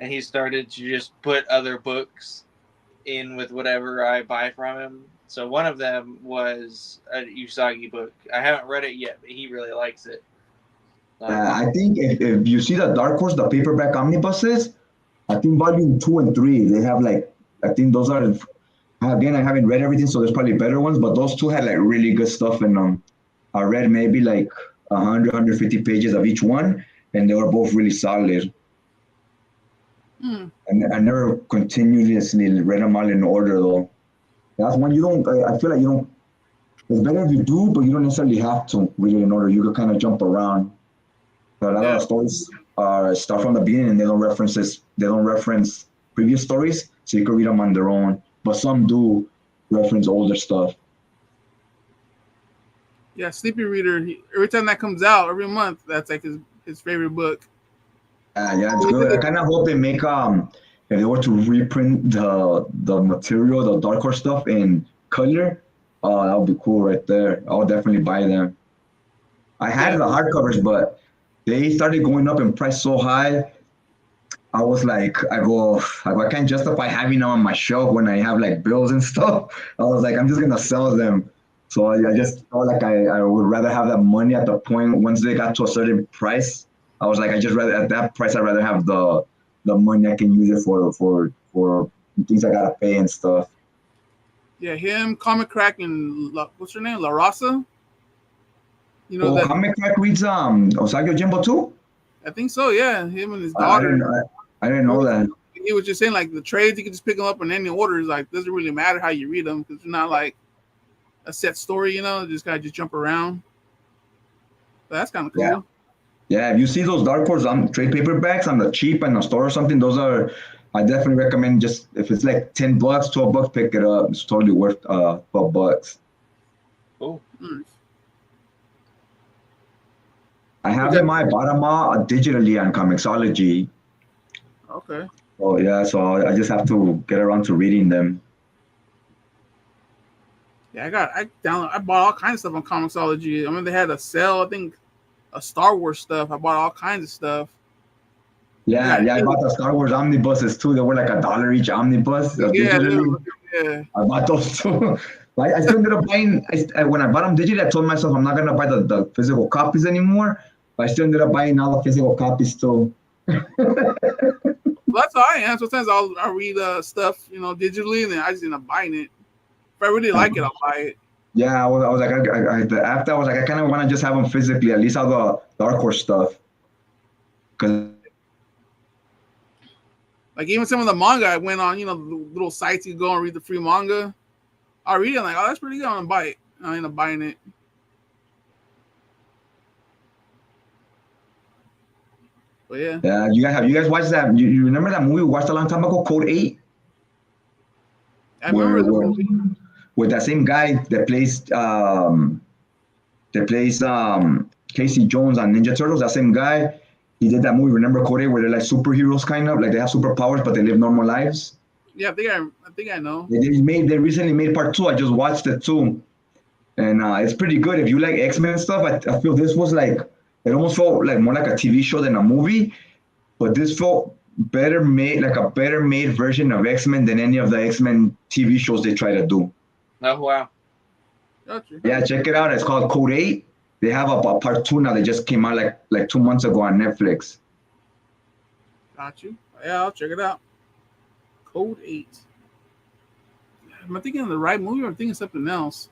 and he started to just put other books in with whatever I buy from him. So one of them was a Usagi book. I haven't read it yet, but he really likes it. I think if you see the Dark Horse, the paperback omnibuses, I think volume 2 and 3, they have like, I think those are, again, I haven't read everything, so there's probably better ones, but those two had like really good stuff in them. I read maybe like 100, 150 pages of each one, and they were both really solid. Hmm. And I never continuously read them all in order though. That's one you don't, I feel like you don't, it's better if you do, but you don't necessarily have to read it in order. You could kind of jump around. But a lot of Yeah. the stories start from the beginning and they don't reference previous stories, so you can read them on their own. But some do reference older stuff. Yeah, Sleepy Reader. Every time that comes out, every month, that's like his favorite book. Yeah, it's good. I kind of hope they make if they were to reprint the material, the Dark Horse stuff in color, that would be cool right there. I would definitely buy them. I had Yeah, the hardcovers, but they started going up in price so high. I was like, I can't justify having them on my shelf when I have like bills and stuff. I was like, I'm just gonna sell them. So I just felt like I would rather have that money at the point once they got to a certain price. I was like, I just rather at that price, I'd rather have the money I can use it for things I gotta pay and stuff. yeah. Him, Comic Crack, and what's her name, La Rosa. You know Oh, that? Comic Crack reads Osagio Jimbo too? I think so. Yeah, him and his I daughter. didn't I didn't know that. He was just saying like the trades, you can just pick them up in any orders. Like doesn't really matter how you read them because it's not like a set story. You know, just gotta just jump around. But that's kind of Yeah. cool. Yeah, if you see those Dark Horse on trade paperbacks on the cheap in the store or something, those are I definitely recommend just if it's like $10, $12, pick it up. It's totally worth $12. Cool. Mm. I have Okay. them. I bought them all digitally on Comixology. Okay. Oh yeah, so I just have to get around to reading them. Yeah, I bought all kinds of stuff on Comixology. I mean, they had a sale. I think a Star Wars stuff. I bought all kinds of stuff. Yeah, Yeah, yeah, I bought the Star Wars omnibuses too. They were like $1 each omnibus yeah, digitally. yeah. I bought those too. I still ended up buying. When I bought them digitally, I told myself I'm not gonna buy the physical copies anymore. But I still ended up buying all the physical copies too. Well, that's how I am. Sometimes I'll read stuff, digitally, and then I just end up buying it. If I really like it, I'll buy it. Yeah, I was like, after I was like, I kind of want to just have them physically, at least all the Dark Horse stuff. Because Like even some of the manga I went on, the little sites you go and read the free manga. I read it, I'm like, oh, that's pretty good. I'm gonna buy it. I end up buying it. But yeah, yeah, you guys watched that? You remember that movie we watched a long time ago, Code 8? I remember the movie. With that same guy that plays Casey Jones on Ninja Turtles, that same guy, he did that movie, remember Code 8, where they're like superheroes kind of, like they have superpowers but they live normal lives. Yeah, I think I know. They recently made part 2. I just watched it too. And it's pretty good. If you like X-Men and stuff, I feel this was like, it almost felt like more like a TV show than a movie, but this felt better made, like a better made version of X-Men than any of the X-Men TV shows they try to do. Oh wow. Gotcha. Yeah, check it out. It's called Code 8. They have a part 2 now. They just came out like 2 months ago on Netflix. Got you. Yeah, I'll check it out. Code 8. Am I thinking of the right movie or am I thinking of something else?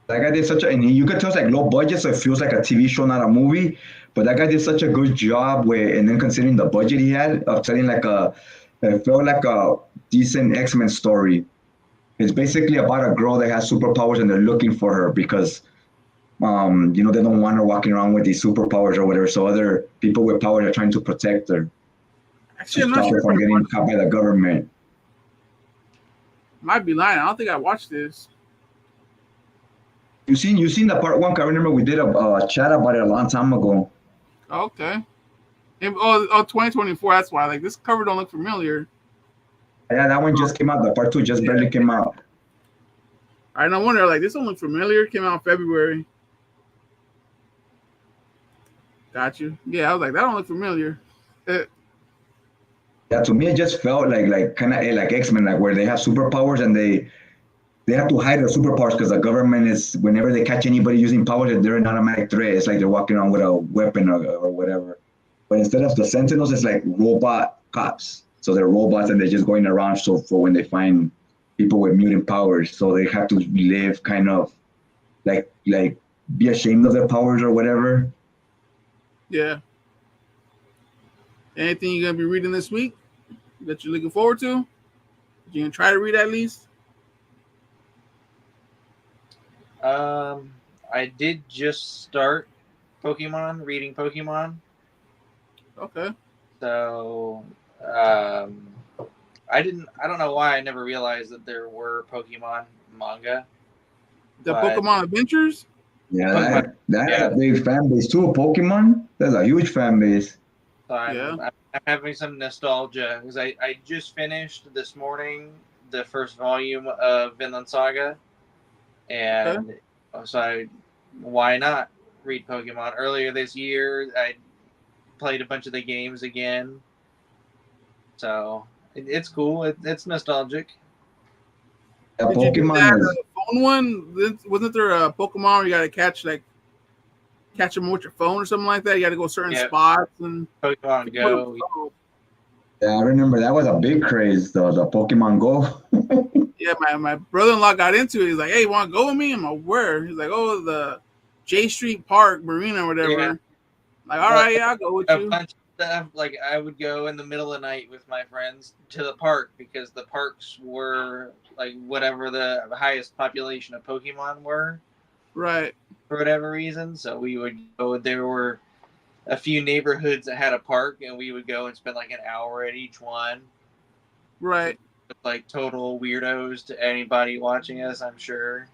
That guy did and you could tell it's like low budget, so it feels like a TV show, not a movie. But that guy did such a good job and then considering the budget he had of telling it felt like a decent X-Men story. It's basically about a girl that has superpowers and they're looking for her because, they don't want her walking around with these superpowers or whatever. So other people with powers are trying to protect her Actually, to I'm not stop sure her if from getting caught by the government. Might be lying. I don't think I watched this. You seen the part one? 'Cause I remember we did a chat about it a long time ago. Okay. 2024. That's why. Like this cover don't look familiar. Yeah, that one just came out. The part two just barely came out. I no wonder. Like this don't look familiar. Came out in February. Got you. Yeah, I was like, that don't look familiar. Yeah, to me it just felt like kind of like X-Men, like where they have superpowers and they have to hide their superpowers because the government is whenever they catch anybody using powers, they're an automatic threat. It's like they're walking around with a weapon or whatever. But instead of the Sentinels, it's like robot cops. So they're robots and they're just going around. So for when they find people with mutant powers, so they have to live kind of like be ashamed of their powers or whatever. Yeah. Anything you're gonna be reading this week that you're looking forward to? You gonna try to read at least? I did just start reading Pokemon. Okay. So, I don't know why I never realized that there were Pokemon manga. The But- Pokemon Adventures? Yeah, that has a big fan base too. Pokemon, that's a huge fan base. So Yeah. I'm having some nostalgia because I just finished this morning the first volume of Vinland Saga, and so why not read Pokemon? Earlier this year, I played a bunch of the games again, so it's cool. It's nostalgic. Yeah, Did you do Pokemon that is. phone one? Wasn't there a Pokemon where you gotta catch them with your phone or something like that? You gotta go certain Yeah. spots and Pokemon Go. Yeah, I remember that was a big craze, the Pokemon Go. Yeah, my brother-in-law got into it. He's like, "Hey, you want to go with me?" I'm like, "Where?" He's like, "Oh, the J Street Park Marina or whatever." Yeah. Like, all right, yeah, I'll go with A you. bunch of stuff. Like I would go in the middle of the night with my friends to the park because the parks were like whatever the highest population of Pokemon were Right. for whatever reason. So we would go. There were a few neighborhoods that had a park, and we would go and spend like an hour at each one. Right. Like total weirdos to anybody watching us, I'm sure.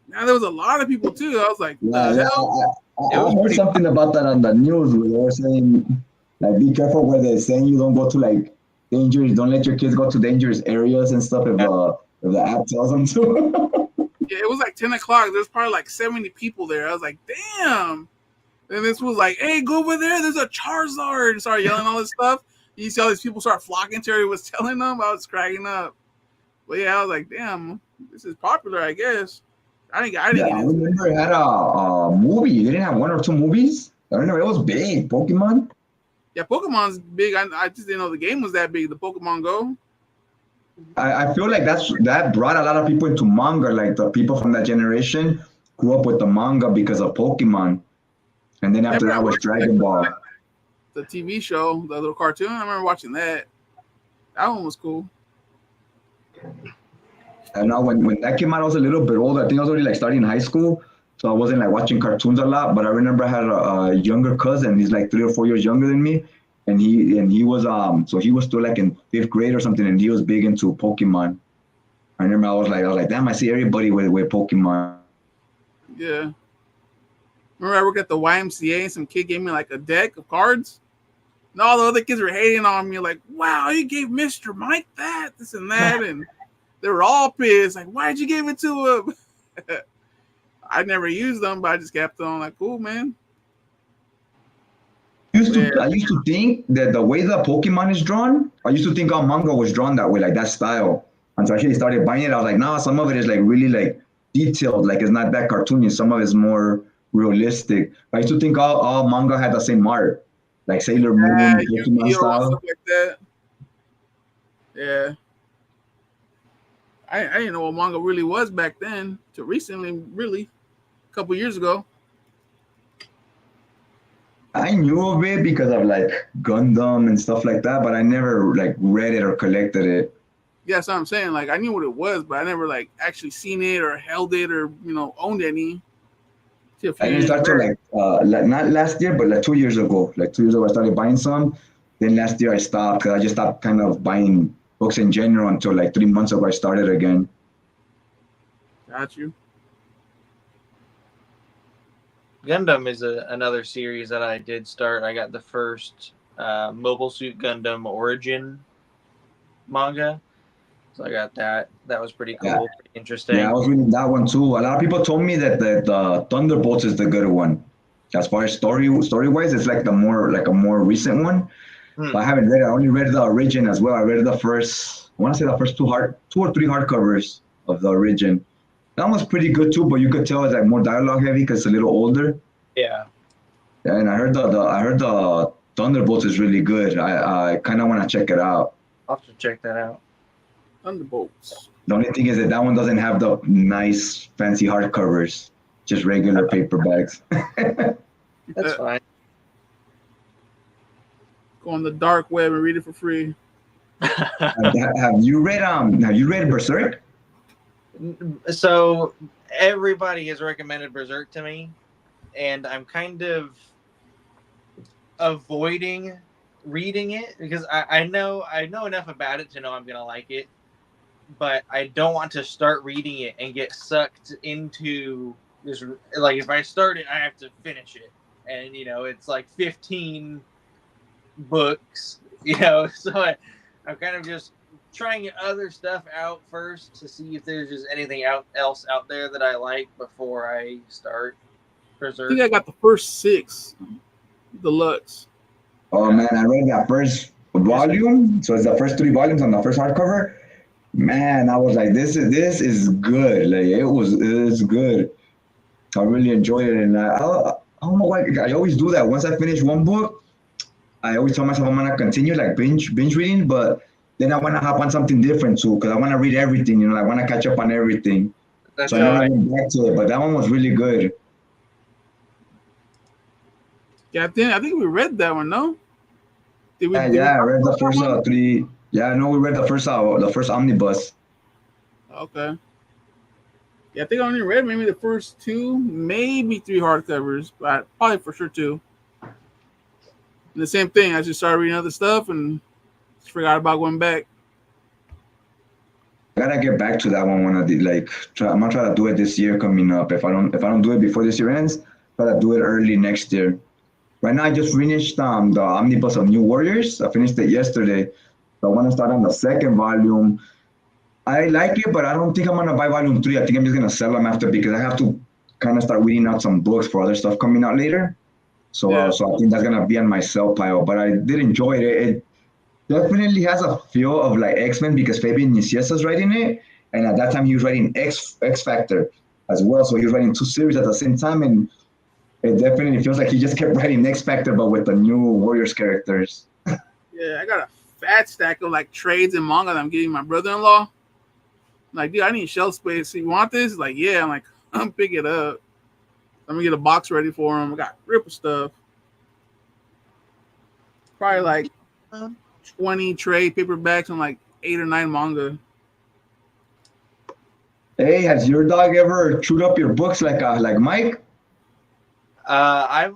Now there was a lot of people too. I was like, Yeah, the hell? I heard something about that on the news where they were saying, like, be careful where they're saying you don't go to like dangerous, don't let your kids go to dangerous areas and stuff if the app tells them to. Yeah, it was like 10 o'clock. There's probably like 70 people there. I was like, damn. And this was like, hey, go over there. There's a Charizard. And started yelling all this stuff. You see all these people start flocking to her. He was telling them. I was cracking up. But yeah, I was like, damn, this is popular, I guess. I didn't Yeah, get I into it. remember it had a movie. They didn't have one or two movies. I remember it was big. Pokemon. Yeah, Pokemon's big. I just didn't know the game was that big, the Pokemon Go. I feel like that brought a lot of people into manga. Like the people from that generation grew up with the manga because of Pokemon, and then after that was Dragon Ball. The TV show, the little cartoon. I remember watching that. That one was cool. And now when that came out, I was a little bit older. I think I was already like starting high school, so I wasn't like watching cartoons a lot. But I remember I had a younger cousin. He's like 3 or 4 years younger than me, and he was so he was still like in 5th grade or something, and he was big into Pokemon. I remember I was like, damn, I see everybody with Pokemon. Yeah. Remember I worked at the YMCA and some kid gave me like a deck of cards. And all the other kids were hating on me, like, wow, you gave Mr. Mike that, this and that. And they were all pissed. Like, why'd you give it to him? I never used them, but I just kept them like, cool, man. I used to think that the way the Pokemon is drawn, I used to think all manga was drawn that way, like that style. And so I actually started buying it. I was like, nah, some of it is like really like detailed, like it's not that cartoony. Some of it's more realistic. I used to think all manga had the same art, like Sailor Moon, Pokemon Yu-Gi-Oh! style. Stuff like that. Yeah. I didn't know what manga really was back then, to recently, really, a couple years ago. I knew of it because of like Gundam and stuff like that, but I never like read it or collected it. Yeah, that's what I'm saying. Like, I knew what it was, but I never like actually seen it or held it or owned any. I didn't start till like not last year, but like 2 years ago. Like 2 years ago, I started buying some. Then last year I stopped because I just stopped kind of buying books in general until like 3 months ago I started again. Got you. Gundam is another series that I did start. I got the first Mobile Suit Gundam Origin manga, so I got that. That was pretty cool, Yeah. pretty interesting. Yeah, I was reading that one too. A lot of people told me that the Thunderbolts is the good one. As far as story wise, it's like a more recent one. But I haven't read it. I only read the origin as well. I read the first, I want to say the first two or three hardcovers of the origin. That one was pretty good too, but you could tell it's like more dialogue heavy because it's a little older. Yeah. Yeah, and I heard the Thunderbolts is really good. I kind of want to check it out. I'll have to check that out. Thunderbolts. The only thing is that one doesn't have the nice fancy hardcovers, just regular paperbacks. That's fine. Go on the dark web and read it for free. Have you read Berserk? So everybody has recommended Berserk to me, and I'm kind of avoiding reading it because I know enough about it to know I'm gonna like it, but I don't want to start reading it and get sucked into this. Like if I start it, I have to finish it, and it's like 15 books, so I'm kind of just trying other stuff out first to see if there's just anything else out there that I like before I start Berserk. I think I got the first 6 deluxe. Oh man, I read that first volume. So it's the first 3 volumes on the first hardcover. Man, I was like, this is good. Like it's good. I really enjoyed it, and I don't know why I always do that. Once I finish one book, I always tell myself I'm gonna continue like binge reading, but then I want to hop on something different too because I want to read everything. I want to catch up on everything. That's so I never went back to it, but that one was really good. Yeah, I think we read that one. No? I read the first 3. Yeah, I know we read the first omnibus. Okay. Yeah, I think I only read maybe the first 2, maybe 3 hardcovers, but probably for sure 2. And the same thing, I just started reading other stuff and just forgot about going back. I gotta get back to that one when I'm gonna try to do it this year coming up. If I don't do it before this year ends, try to do it early next year. Right now, I just finished the omnibus of New Warriors. I finished it yesterday. So I want to start on the 2nd volume. I like it, but I don't think I'm gonna buy volume 3. I think I'm just gonna sell them after because I have to kind of start reading out some books for other stuff coming out later. So I think that's gonna be on my sell pile. But I did enjoy it. It definitely has a feel of like X-Men because Fabian Niciesa's writing it, and at that time he was writing X Factor as well. So he was writing 2 series at the same time, and it definitely feels like he just kept writing X Factor, but with the new Warriors characters. Yeah, I got a fat stack of like trades and manga that I'm giving my brother-in-law. Like, dude, I need shelf space. You want this? Like, yeah. I'm like, I'm pick it up. I'm gonna get a box ready for him. I got grip of stuff. Probably like 20 trade paperbacks and like 8 or 9 manga. Hey, has your dog ever chewed up your books like Mike? I've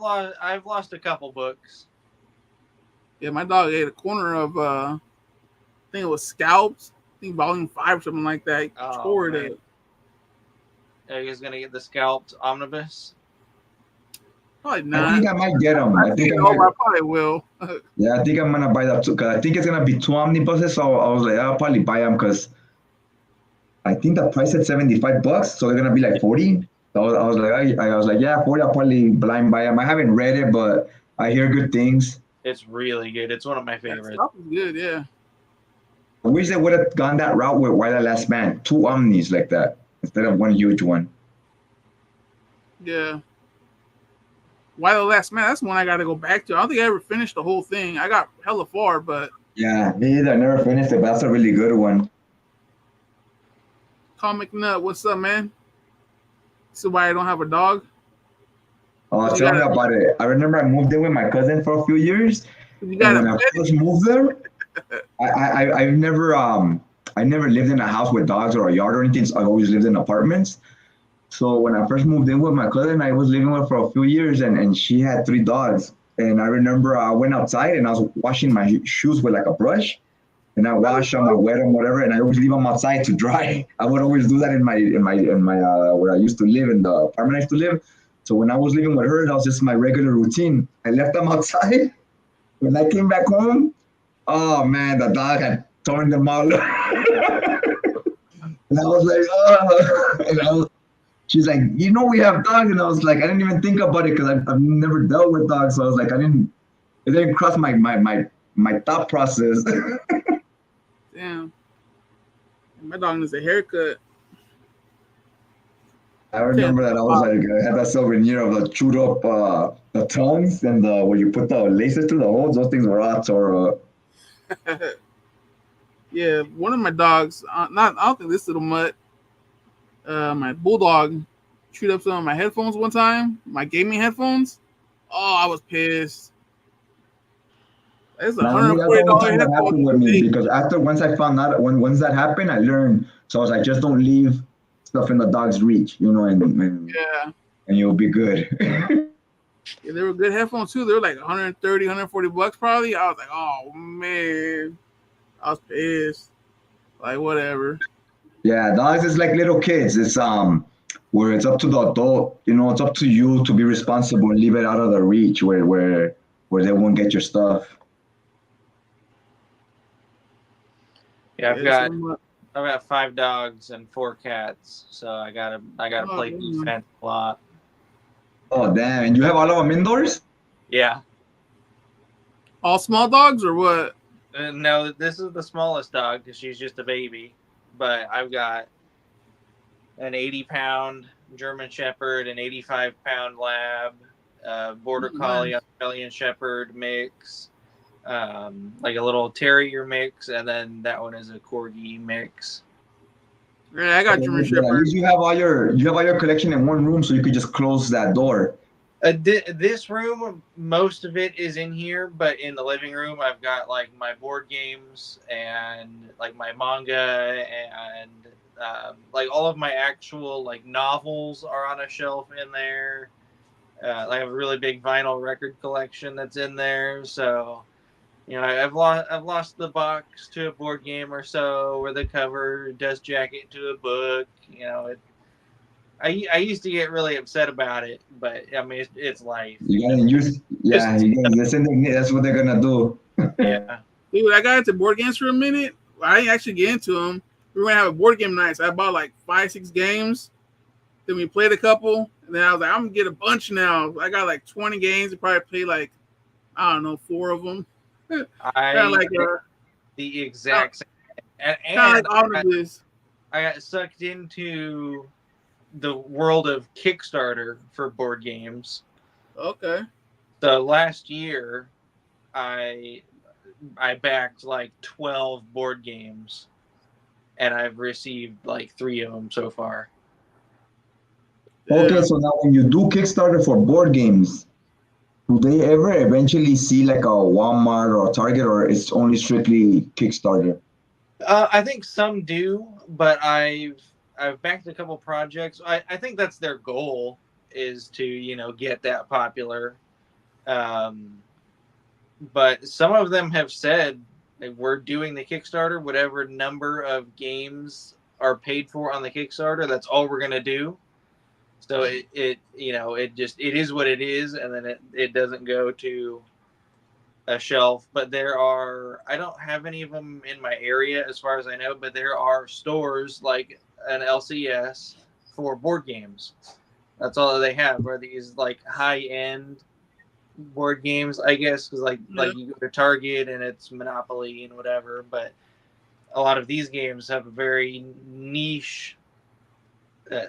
lost a couple books. Yeah, my dog ate a corner of I think it was Scalps. I think volume 5 or something like that. He tore it up. Are you guys gonna get the Scalped omnibus? Probably not. I think I might get them. I probably will. Yeah, I think I'm gonna buy that too because I think it's gonna be 2 omnibuses. So I was like, I'll probably buy them because I think the price at $75, so they're gonna be like 40. So I was like, yeah, 40. I'll probably blind buy them. I haven't read it, but I hear good things. It's really good. It's one of my favorites. Stuff is good, yeah. I wish they would have gone that route with Why the Last Man, 2 omnis like that instead of 1 huge one. Yeah. Why the Last Man? That's one I got to go back to. I don't think I ever finished the whole thing. I got hella far, but yeah, me either. I never finished it, but that's a really good one. Comic Nut, what's up, man? So why I don't have a dog? Oh, tell me about it. I remember I moved in with my cousin for a few years. You got when I first moved there, I never lived in a house with dogs or a yard or anything. So I always lived in apartments. So when I first moved in with my cousin, I was living with her for a few years, and she had 3 dogs. And I remember I went outside and I was washing my shoes with like a brush, and I wash them, I wet them, whatever, and I always leave them outside to dry. I would always do that in my where I used to live, in the apartment I used to live. So when I was living with her, that was just my regular routine. I left them outside. When I came back home, oh man, the dog had torn them all. And I was like, oh, she's like, we have dogs, and I was like, I didn't even think about it because I've never dealt with dogs, so I was like, it didn't cross my thought process. Damn. My dog needs a haircut. I remember that I had that souvenir of the chewed up the tongues and where you put the laces through the holes. Those things were all tore up. Yeah, one of my dogs, I don't think this little mutt, my bulldog chewed up some of my headphones one time, my gaming headphones. Oh, I was pissed. It's $140 That headphones. happened with me because once I found out once that happened, I learned. So I was like, just don't leave stuff in the dog's reach, and you'll be good. Yeah, they were good headphones too. They were like $130, $140 probably. I was like, oh man, I was pissed. Like whatever. Yeah, dogs is like little kids. It's where it's up to the adult. It's up to you to be responsible and leave it out of the reach where they won't get your stuff. Yeah, I've got 5 dogs and 4 cats, so I gotta play defense a lot. Oh damn! And you have all of them indoors? Yeah. All small dogs or what? No, this is the smallest dog because she's just a baby. But I've got an 80-pound German Shepherd, an 85-pound Lab, Border Collie, Australian Shepherd mix, like a little Terrier mix, and then that one is a Corgi mix. Yeah, I got German Shepherd. You have all your collection in one room, so you could just close that door. This room, most of it is in here, but in the living room, I've got like my board games and like my manga and like all of my actual like novels are on a shelf in there. I have a really big vinyl record collection that's in there, so I've lost the box to a board game or so, or the cover dust jacket to a book. I used to get really upset about it, but I mean it's life. You gotta use, that's what they're gonna do. Yeah. Dude, I got into board games for a minute. I didn't actually get into them. We were gonna have a board game night, so I bought like 5-6 games. Then we played a couple, and then I was like, I'm gonna get a bunch now. I got like 20 games. I probably played like, I don't know, 4 of them. The exact same. And I got sucked into the world of Kickstarter for board games. Okay. So last year, I backed like 12 board games, and I've received like 3 of them so far. Okay, so now when you do Kickstarter for board games, do they ever eventually see like a Walmart or a Target, or it's only strictly Kickstarter? I think some do, but I've backed a couple projects. I think that's their goal, is to get that popular. But some of them have said we're doing the Kickstarter, whatever number of games are paid for on the Kickstarter, that's all we're gonna do. So it is what it is, and then it doesn't go to a shelf. But I don't have any of them in my area as far as I know, but there are stores like an LCS for board games. That's all they have, are these like high-end board games, I guess, because like you go to Target and it's Monopoly and whatever, but a lot of these games have a very niche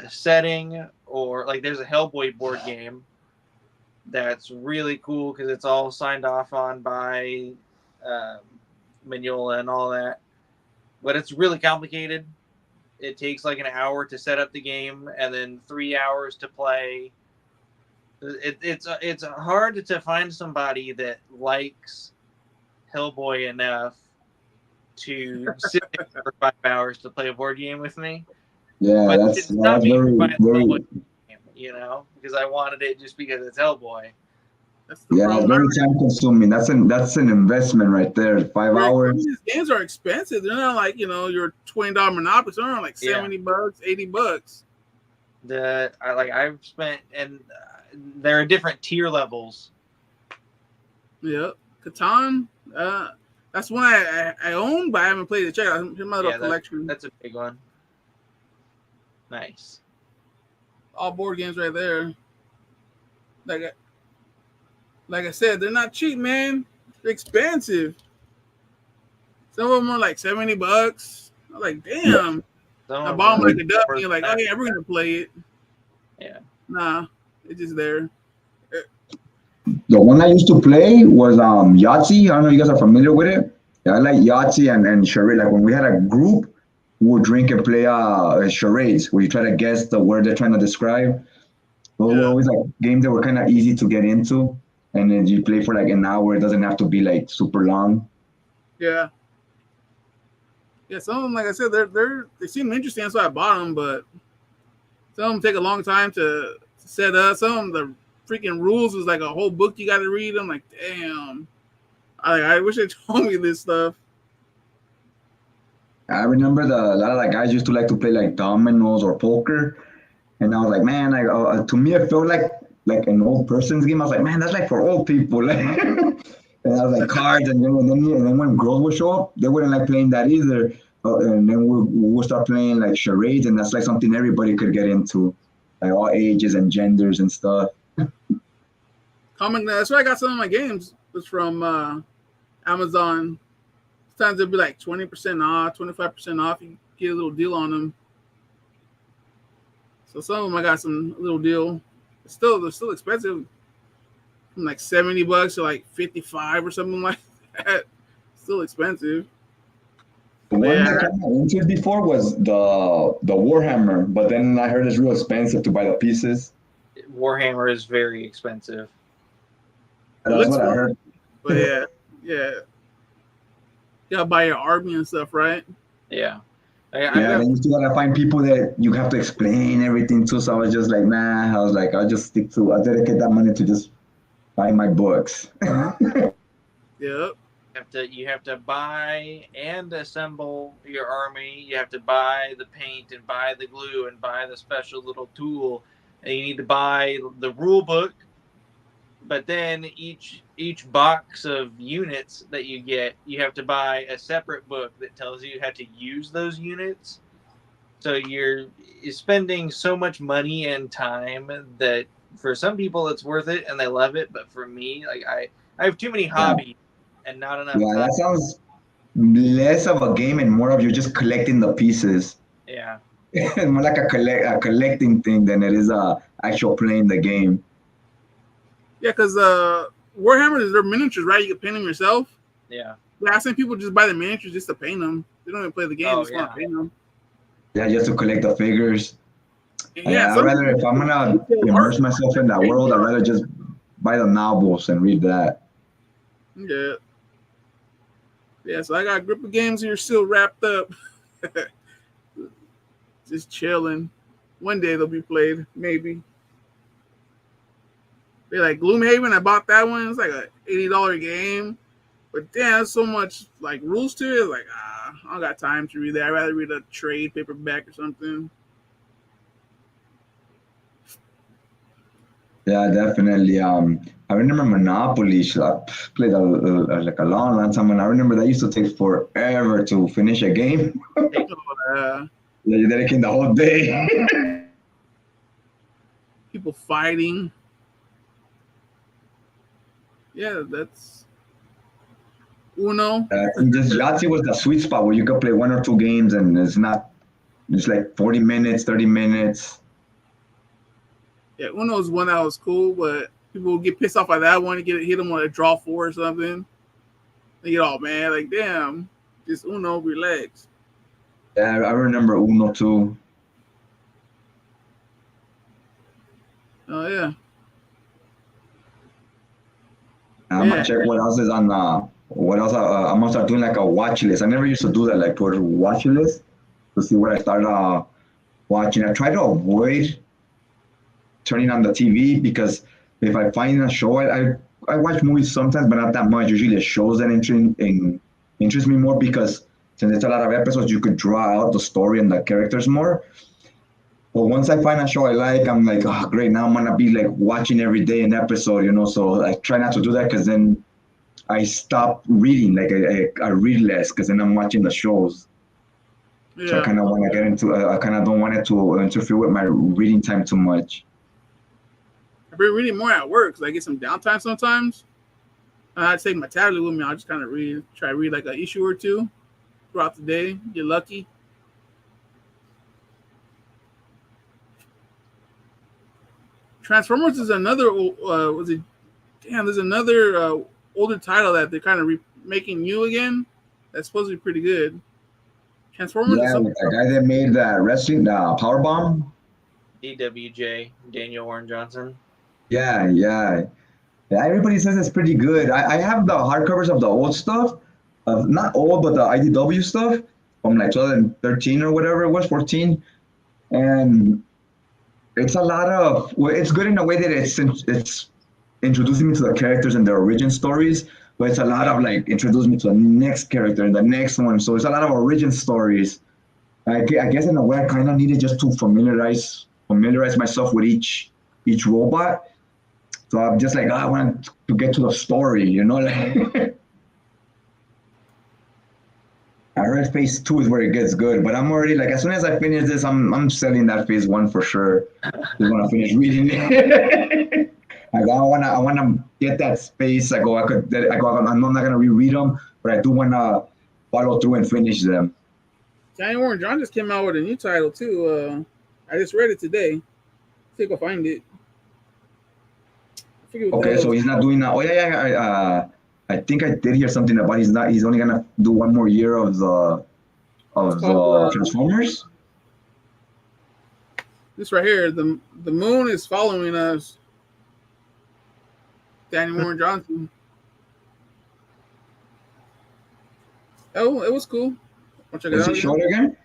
setting. Or like there's a Hellboy board game that's really cool because it's all signed off on by Mignola and all that, but it's really complicated. It takes like an hour to set up the game and then 3 hours to play. It's hard to find somebody that likes Hellboy enough to sit there for 5 hours to play a board game with me. Yeah, but that's very, very. Because I wanted it just because it's Hellboy. That's the Yeah, it's problem. very time consuming. That's an investment right there. 5 hours. These games are expensive. They're not like your $20 Monopoly. They're not like Yeah. $70, $80. I've spent, and there are different tier levels. Yeah, Catan. That's one I own, but I haven't played it. Check out my little collection. That's a big one. Nice. All board games right there. Like I said, they're not cheap, man. They're expensive. Some of them are like $70. I'm like, damn. I bought them like a duck, and you're like, oh yeah, we're gonna play it. Yeah. Nah, it's just there. The one I used to play was Yahtzee. I don't know if you guys are familiar with it. Yeah, I like Yahtzee and charade. Like when we had a group, we would drink and play charades, where you try to guess the word they're trying to describe. Those were always like games that were kind of easy to get into, and then you play for like an hour. It doesn't have to be like super long. Yeah. Yeah, some of them, like I said, they seem interesting, so I bought them. But some of them take a long time to set up. Some of them, the freaking rules is like a whole book you got to read. I'm like, damn. I wish they told me this stuff. I remember a lot of like guys used to like to play like dominoes or poker, and I was like, man, to me it felt like an old person's game. I was like, man, that's like for old people. Like, and I was like cards, and then when girls would show up, they wouldn't like playing that either. And then we'll start playing like charades, and that's like something everybody could get into, like all ages and genders and stuff. That's why I got some of my games. Was from Amazon. Sometimes it'll be like 20% off, 25% off. You get a little deal on them. So some of them I got some little deal. They're still expensive. From like $70 to like 55 or something like that. Still expensive. The one that came out into it before was the Warhammer, but then I heard it's real expensive to buy the pieces. Warhammer is very expensive. That's what I heard. But yeah. You gotta buy your army and stuff, right? Yeah. Then you still gotta find people that you have to explain everything to. So I was just like, nah. I was like, I'll dedicate that money to just buy my books. Yep. You have to buy and assemble your army. You have to buy the paint and buy the glue and buy the special little tool. And you need to buy the rule book. But then each box of units that you get, you have to buy a separate book that tells you how to use those units. So you're spending so much money and time that for some people it's worth it and they love it. But for me, like I have too many hobbies and not enough time. That sounds less of a game and more of you just collecting the pieces. Yeah. It's more like a collecting thing than it is actual playing the game. Yeah, because Warhammer, they're miniatures, right? You can paint them yourself. Yeah. Yeah, I've seen people just buy the miniatures just to paint them. They don't even play the game. Just want to paint them. Yeah, just to collect the figures. Yeah, I'd rather, if I'm gonna immerse myself in that world, I'd rather just buy the novels and read that. Yeah. Yeah, so I got a group of games here still wrapped up. Just chilling. One day they'll be played, maybe. They're like Gloomhaven. I bought that one. It's like a $80 game, but damn, there's so much like rules to it. Like, I don't got time to read that. I'd rather read a trade paperback or something. Yeah, definitely. I remember Monopoly. I played like a long time, and I remember that used to take forever to finish a game. You dedicate the whole day. People fighting. Yeah, that's Uno. I think just Yahtzee was the sweet spot where you could play one or two games, and it's like 40 minutes, 30 minutes. Yeah, Uno is one that was cool, but people will get pissed off by that one and hit them on a draw 4 or something. They get all mad, like, damn, just Uno, relax. Yeah, I remember Uno too. Oh, yeah. I'm gonna check what else is on. What else? I'm gonna start doing like a watch list. I never used to do that, like towards watch list, to see what I start watching. I try to avoid turning on the TV because if I find a show I watch movies sometimes, but not that much. Usually the shows that interest me more because since it's a lot of episodes, you could draw out the story and the characters more. But once I find a show I like, I'm like, oh, great. Now I'm gonna be like watching every day an episode, you know. So I try not to do that because then I stop reading. Like I read less because then I'm watching the shows. So I kind of want to get into. I kind of don't want it to interfere with my reading time too much. I've been reading more at work because I get some downtime sometimes. And I take my tablet with me. I'll just kind of try to read like an issue or two throughout the day. Get lucky. Transformers is another. There's another older title that they're kind of making new again. That's supposed to be pretty good. Transformers. Yeah, with the guy that made that wrestling, Power Bomb. DWJ, Daniel Warren Johnson. Yeah. Everybody says it's pretty good. I have the hardcovers of the old stuff, not old, but the IDW stuff from like 2013 or whatever it was, 14, and it's a lot of. Well, it's good in a way that it's introducing me to the characters and their origin stories, but it's a lot of like introducing me to the next character and the next one. So it's a lot of origin stories. I guess in a way I kind of needed just to familiarize myself with each robot. So I'm just like, I want to get to the story, you know. I heard phase 2 is where it gets good, but I'm already like, as soon as I finish this, I'm selling that phase 1 for sure. Just want to finish reading it. I wanna get that space. I'm not gonna reread them, but I do wanna follow through and finish them. Daniel Warren Johnson just came out with a new title too. I just read it today. See if I find it. Okay, so he's not doing that. Oh yeah. I think I did hear something about he's only gonna do one more year of the Transformers. This right here, the moon is following us. Daniel Warren Johnson. Oh, it was cool. I'll check it out. Is it short again?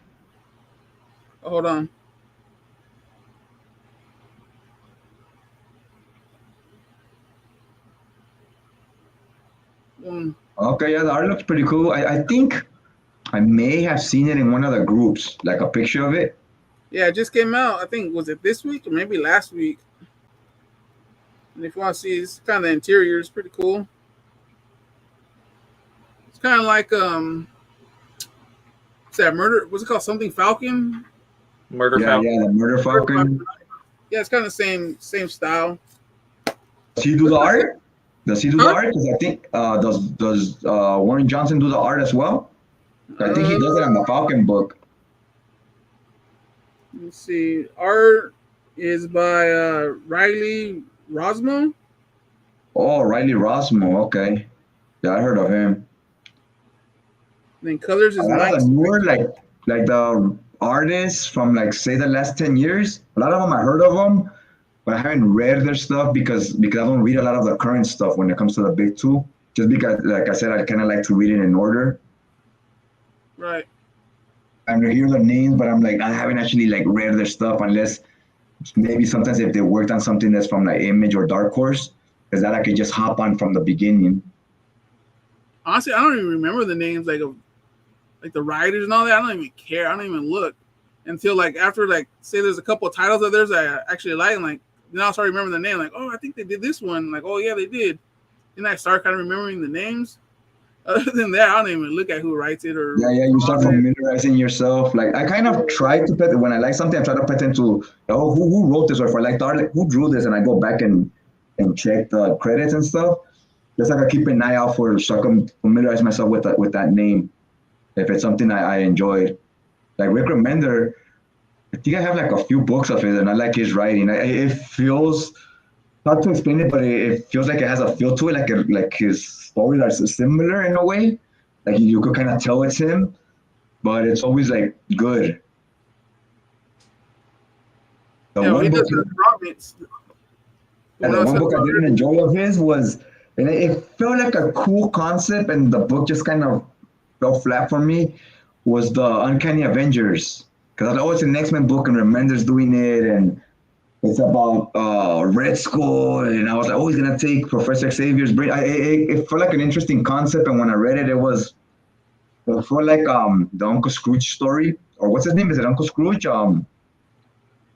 Oh, hold on. Okay, yeah, the art looks pretty cool. I think I may have seen it in one of the groups, like a picture of it. Yeah, it just came out. I think, was it this week or maybe last week? And if you want to see, it's kind of the interior. It's pretty cool. It's kind of like what's that murder? What's it called? Something Falcon? Falcon. Yeah, the Murder Falcon. Yeah, it's kind of the same style. Does he do the art? Because I think does Warren Johnson do the art as well? I think he does it on the Falcon book. Let's see. Art is by Riley Rosmo. Oh, Riley Rosmo. Okay, yeah, I heard of him. And then colors is a lot Mike. of the newer, like the artists from like say the last 10 years. A lot of them I heard of them, but I haven't read their stuff because I don't read a lot of the current stuff when it comes to the big two. Just because, like I said, I kind of like to read it in order. Right. I hear the names, but I'm like, I haven't actually like read their stuff unless maybe sometimes if they worked on something that's from like Image or Dark Horse, because that I could just hop on from the beginning. Honestly, I don't even remember the names like the writers and all that. I don't even care. I don't even look until like after like say there's a couple of titles of theirs I actually like, and like then I'll start remembering the name. Like, oh, I think they did this one. Like, oh yeah, they did. Then I start kind of remembering the names. Other than that, I don't even look at who writes it or. Yeah, you start familiarizing yourself. Like I kind of try to put when I like something, I try to put into who wrote this, or if I like the art, like who drew this, and I go back and check the credits and stuff. Just like I keep an eye out for, so I can familiarize myself with that name. If it's something I enjoyed, like Rick Remender, I think I have like a few books of his, and I like his writing. It feels hard to explain it, but it feels like it has a feel to it, like his stories are similar in a way. Like you could kind of tell it's him, but it's always like good. The one book I didn't enjoy of his was, and it felt like a cool concept, and the book just kind of fell flat for me, was the Uncanny Avengers. Because I thought, it's an X-Men book, and Remender's doing it, and It's about Red Skull, and I was like, oh, he's gonna take Professor Xavier's brain. It felt like an interesting concept, and when I read it, it felt like the Uncle Scrooge story, or what's his name? Is it Uncle Scrooge?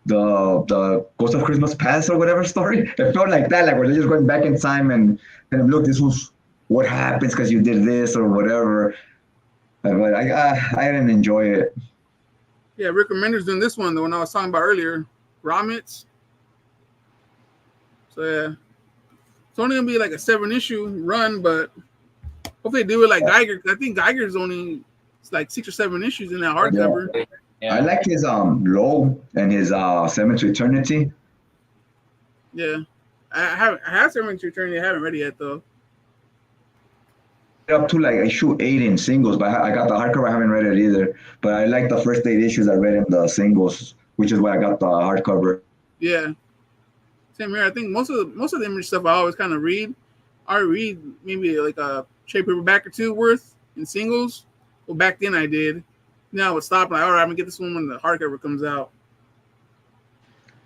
The Ghost of Christmas Past or whatever story. It felt like that, like we're just going back in time and look, this was what happens because you did this or whatever. But I didn't enjoy it. Yeah, Rick Remender's doing this one, the one I was talking about earlier, Romits. So yeah, it's only gonna be like a 7-issue run, but hopefully they do it like Geiger. I think Geiger's only it's like 6 or 7 issues in that hardcover. Yeah. I like his low and his Seven to Eternity. Yeah, I have Seven to Eternity. I haven't read it yet though. Up to like issue 8 in singles, but I got the hardcover. I haven't read it either. But I like the first 8 issues I read in the singles, which is why I got the hardcover. Yeah, same here. I think most of the image stuff I always kind of read. I read maybe like a trade paperback or two worth in singles. Well, back then I did. Now I would stop. Like, all right, I'm gonna get this one when the hardcover comes out.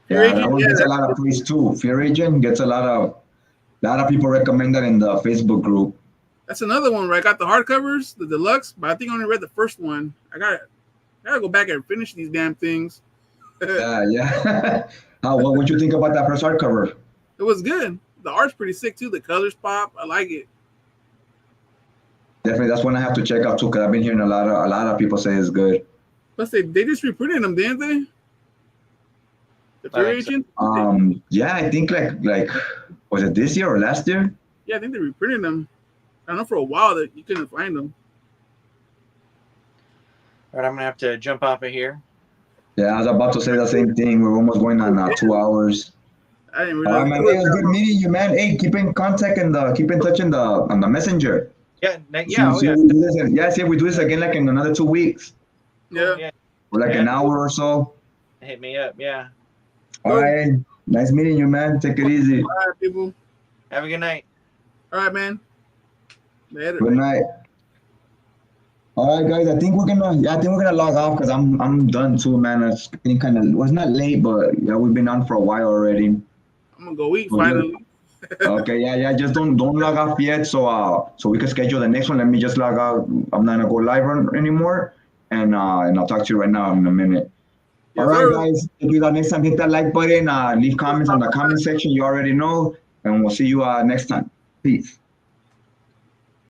Yeah, that one gets a lot of praise too. Fear Agent gets a lot of people recommend that in the Facebook group. That's another one where I got the hardcovers, the deluxe, but I think I only read the first one. I gotta go back and finish these damn things. Yeah. What would you think about that first hardcover? It was good. The art's pretty sick too. The colors pop. I like it. Definitely, that's one I have to check out too, because I've been hearing a lot of people say it's good. Plus, they just reprinted them, didn't they? The Fear Agent. Yeah, I think like was it this year or last year? Yeah, I think they reprinted them. I know for a while that you couldn't find them. All right, I'm gonna have to jump off of here. Yeah, I was about to say the same thing. We're almost going on 2 hours. I didn't All right, realize. man. It was good meeting you, man. Hey, keep in contact and keep in touch on the messenger. Yeah, See if we do this again like in another 2 weeks. Yeah. Or like an hour or so. Hit me up. Yeah. All right. Nice meeting you, man. Take it easy. All right, people. Have a good night. All right, man. Later. Good night. All right, guys. I think we're gonna log off because I'm done too, man. It's been kind of was not late, but yeah, we've been on for a while already. I'm gonna go eat finally. Okay, yeah. Just don't log off yet, so we can schedule the next one. Let me just log out. I'm not gonna go live anymore, and I'll talk to you right now in a minute. Yes, All right, sir. guys. If you got next time, hit that like button. Leave comments on the comment section. You already know, and we'll see you next time. Peace.